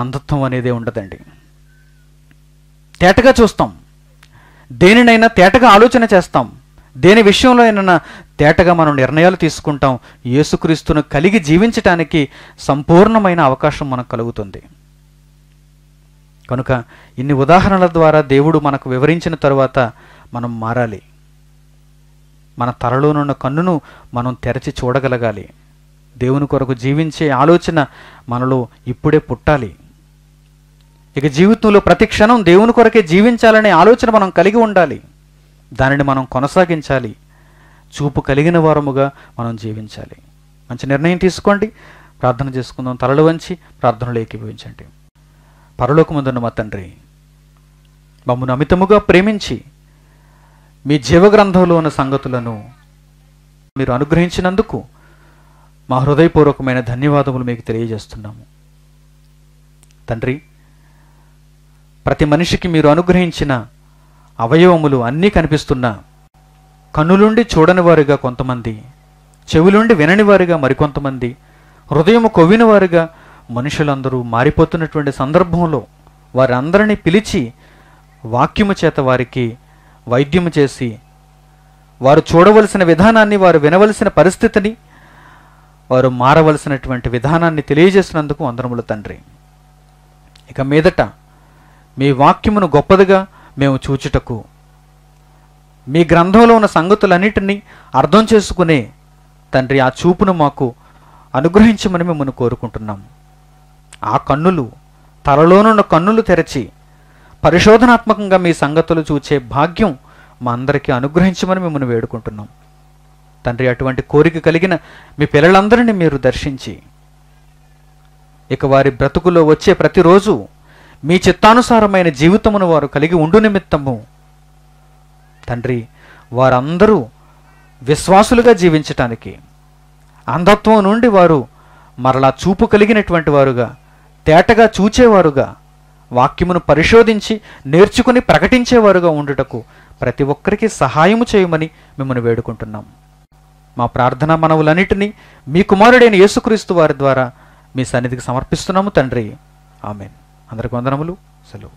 అంధత్వం అనేది ఉండదండి. తేటగా చూస్తాం. దేనినైనా తేటగా ఆలోచన చేస్తాం, దేని విషయంలో అయినా తేటగా మనం నిర్ణయాలు తీసుకుంటాం. యేసుక్రీస్తును కలిగి జీవించటానికి సంపూర్ణమైన అవకాశం మనకు కలుగుతుంది. కనుక ఇన్ని ఉదాహరణల ద్వారా దేవుడు మనకు వివరించిన తరువాత మనం మారాలి. మన తలలోనున్న కన్నును మనం తెరచి చూడగలగాలి. దేవుని కొరకు జీవించే ఆలోచన మనలో ఇప్పుడే పుట్టాలి. ఇక జీవితంలో ప్రతి క్షణం దేవుని కొరకే జీవించాలనే ఆలోచన మనం కలిగి ఉండాలి. దానిని మనం కొనసాగించాలి. చూపు కలిగిన వారముగా మనం జీవించాలి. మంచి నిర్ణయం తీసుకోండి. ప్రార్థన చేసుకుందాం. తలలు వంచి ప్రార్థనలు ఏకీభవించండి. పరలోకమందున్న మా తండ్రి, మమ్మల్ని అమితముగా ప్రేమించి మీ జీవగ్రంథంలో ఉన్న సంగతులను మీరు అనుగ్రహించినందుకు మా హృదయపూర్వకమైన ధన్యవాదములు మీకు తెలియజేస్తున్నాము. తండ్రి, ప్రతి మనిషికి మీరు అనుగ్రహించిన అవయవములు అన్నీ కనిపిస్తున్నా కన్నులుండి చూడని వారుగా కొంతమంది, చెవులుండి వినని వారుగా మరికొంతమంది, హృదయము కొవ్విన వారుగా మనుషులందరూ మారిపోతున్నటువంటి సందర్భంలో వారందరినీ పిలిచి వాక్యము చేత వారికి వైద్యము చేసి వారు చూడవలసిన విధానాన్ని, వారు వినవలసిన పరిస్థితిని, వారు మారవలసినటువంటి విధానాన్ని తెలియజేసినందుకు వందనములు తండ్రి. ఇక మీదట మీ వాక్యమును గొప్పదిగా మేము చూచుటకు, మీ గ్రంథంలో ఉన్న సంగతులన్నిటినీ అర్థం చేసుకునే తండ్రి ఆ చూపును మాకు అనుగ్రహించమని మిమ్మల్ని కోరుకుంటున్నాము. ఆ కన్నులు, తలలోనున్న కన్నులు తెరచి పరిశోధనాత్మకంగా మీ సంగతులు చూచే భాగ్యం మా అందరికీ అనుగ్రహించమని మిమ్మల్ని వేడుకుంటున్నాం తండ్రి. అటువంటి కోరిక కలిగిన మీ పిల్లలందరినీ మీరు దర్శించి ఇక వారి బ్రతుకులో వచ్చే ప్రతిరోజు మీ చిత్తానుసారమైన జీవితమును వారు కలిగి ఉండు నిమిత్తము తండ్రి, వారందరూ విశ్వాసులుగా జీవించటానికి, అంధత్వం నుండి వారు మరలా చూపు కలిగినటువంటి వారుగా, తేటగా చూచేవారుగా, వాక్యమును పరిశోధించి నేర్చుకుని ప్రకటించేవారుగా ఉండుటకు ప్రతి ఒక్కరికి సహాయము చేయమని మిమ్మల్ని వేడుకుంటున్నాం. మా ప్రార్థన మనవులన్నిటినీ మీ కుమారుడైన యేసుక్రీస్తు వారి ద్వారా మీ సన్నిధికి సమర్పిస్తున్నాము తండ్రి. ఆమేన్. అందరికి వందనములు. సెలవు.